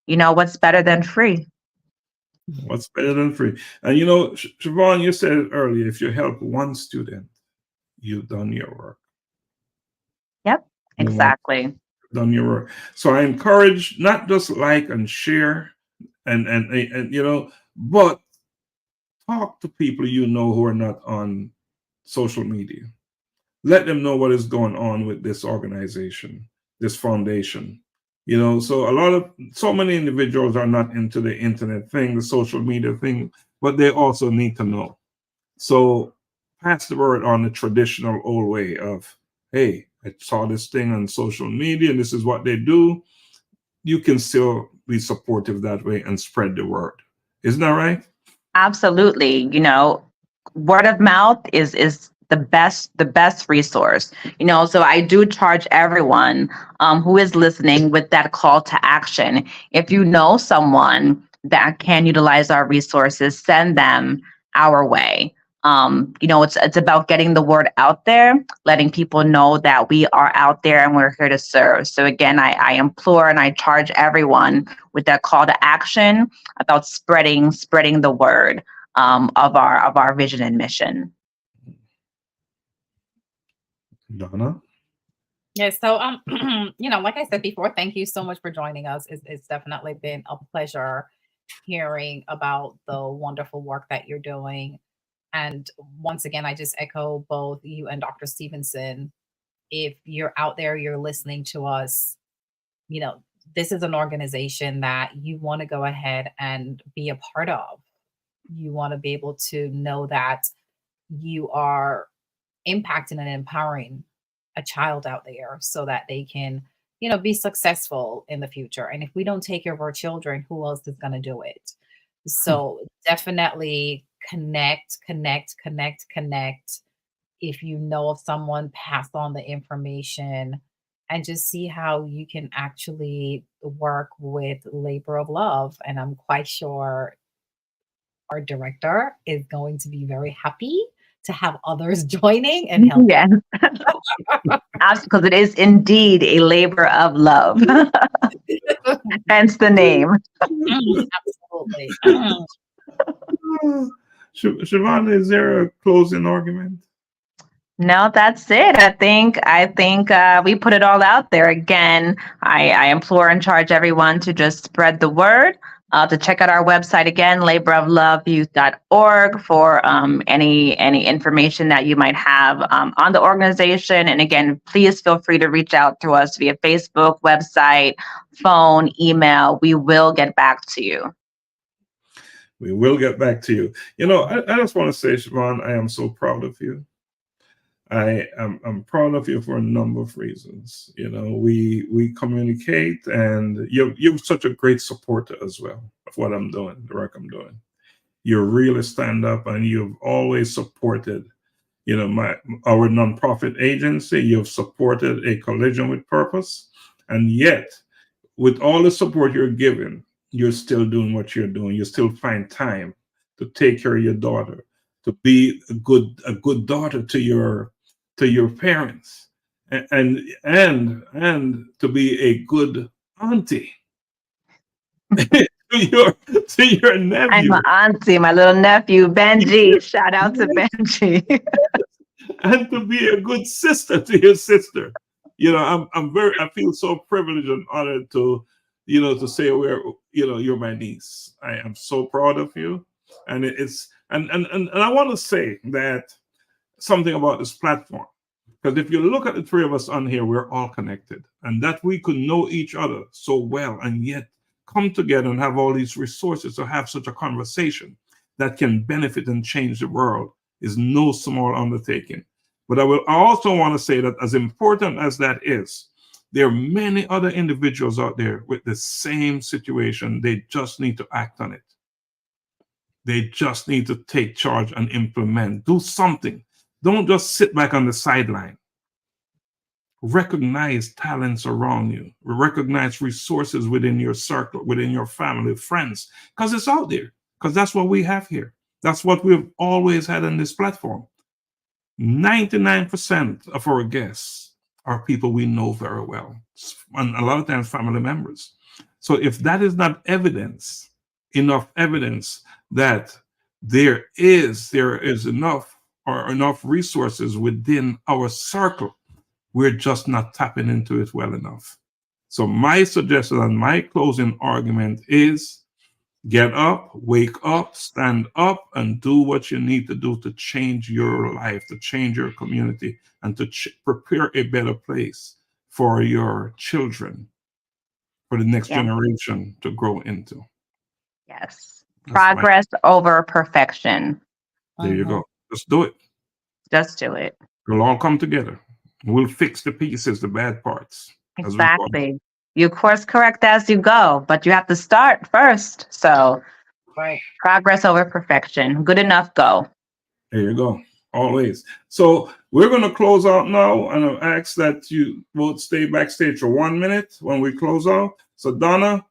What's better than free? What's better than free? And Siobhan, you said it earlier, if you help one student, you've done your work. Yep, exactly. Done your work. So I encourage, not just like and share and but talk to people who are not on social media. Let them know what is going on with this organization, this foundation. So many individuals are not into the internet thing, the social media thing, but they also need to know. So pass the word on the traditional old way of, hey, I saw this thing on social media and this is what they do. You can still be supportive that way and spread the word. Isn't that right? Absolutely. Word of mouth is the best resource. So I do charge everyone who is listening with that call to action. If you know someone that can utilize our resources, send them our way. It's about getting the word out there, letting people know that we are out there and we're here to serve. So again, I implore and I charge everyone with that call to action about spreading the word of our vision and mission. Donna? Yeah, so like I said before, thank you so much for joining us. It's definitely been a pleasure hearing about the wonderful work that you're doing. And once again, I just echo both you and Dr. Stephenson. If you're out there, you're listening to us, this is an organization that you want to go ahead and be a part of. You want to be able to know that you are impacting and empowering a child out there so that they can, be successful in the future. And if we don't take care of our children, who else is going to do it? So definitely connect. If you know of someone, pass on the information. and just see how you can actually work with labor of love. And I'm quite sure our director is going to be very happy to have others joining and helping. Yes. Because it is indeed a labor of love. Hence the name. Absolutely. Siobhan, is there a closing argument? No, that's it. I think we put it all out there. Again, I implore and charge everyone to just spread the word. To check out our website again, laborofloveyouth.org, for any information that you might have on the organization. And again, please feel free to reach out to us via Facebook, website, phone, email. We will get back to you. We will get back to you. You know, I just want to say, Siobhan, I am so proud of you. I'm proud of you for a number of reasons. You know, we communicate, and you're such a great supporter as well of what I'm doing, the work I'm doing. You really stand up, and you've always supported, you know, our nonprofit agency. You've supported A Collision with Purpose, and yet, with all the support you're giving, you're still doing what you're doing. You still find time to take care of your daughter, to be a good daughter to your parents, and to be a good auntie to your nephew. I'm an auntie, my little nephew Benji. Shout out to Benji. And to be a good sister to your sister. You know, I feel so privileged and honored to, you know, to say you're my niece. I am so proud of you, and and I want to say that something about this platform, because if you look at the three of us on here, we're all connected, and that we could know each other so well and yet come together and have all these resources to have such a conversation that can benefit and change the world is no small undertaking. But I also want to say that, as important as that is, there are many other individuals out there with the same situation. They just need to act on it. They just need to take charge and implement, do something. Don't just sit back on the sideline. Recognize talents around you. Recognize resources within your circle, within your family, friends, because it's out there. Because that's what we have here. That's what we've always had on this platform. 99% of our guests are people we know very well, and a lot of times family members. So if that is not enough evidence that there is enough resources within our circle, we're just not tapping into it well enough. So my suggestion and my closing argument is: get up, wake up, stand up, and do what you need to do to change your life, to change your community, and to prepare a better place for your children, for the next generation to grow into. Yes. Progress over perfection. There you go. Just do it. Just do it. We'll all come together. We'll fix the pieces, the bad parts. Exactly. You course correct as you go, but you have to start first. So, right. Progress over perfection. Good enough, go. There you go. Always. So we're going to close out now, and I'll ask that you both stay backstage for 1 minute when we close out. So Donna,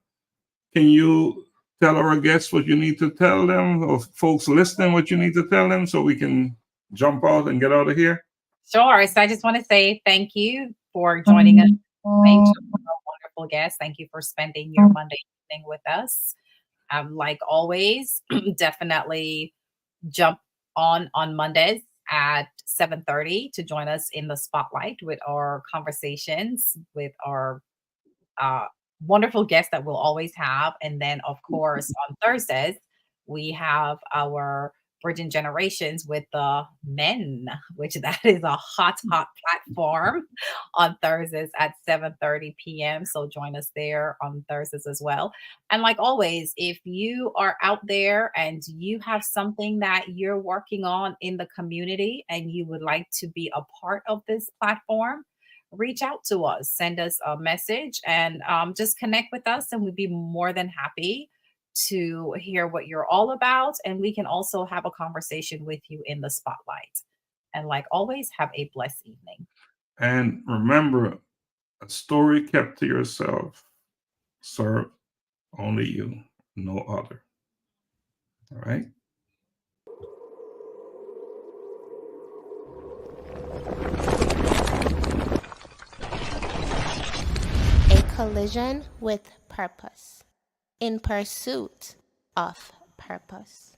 can you tell our guests what you need to tell them, or folks listening what you need to tell them, so we can jump out and get out of here? Sure. So I just want to say thank you for joining us. Thank you for a wonderful guest. Thank you for spending your Monday evening with us. Like always, definitely jump on Mondays at 7:30 to join us in the spotlight with our conversations with our wonderful guests that we'll always have. And then, of course, on Thursdays, we have our Virgin Generations with the men, which that is a hot platform on Thursdays at 7:30 p.m. So join us there on Thursdays as well. And like always, if you are out there and you have something that you're working on in the community and you would like to be a part of this platform, reach out to us, send us a message, and just connect with us, and we'd be more than happy to hear what you're all about. And we can also have a conversation with you in the spotlight. And like always, have a blessed evening. And remember, A story kept to yourself. Serve only you, no other. All right? A collision with purpose. In pursuit of purpose.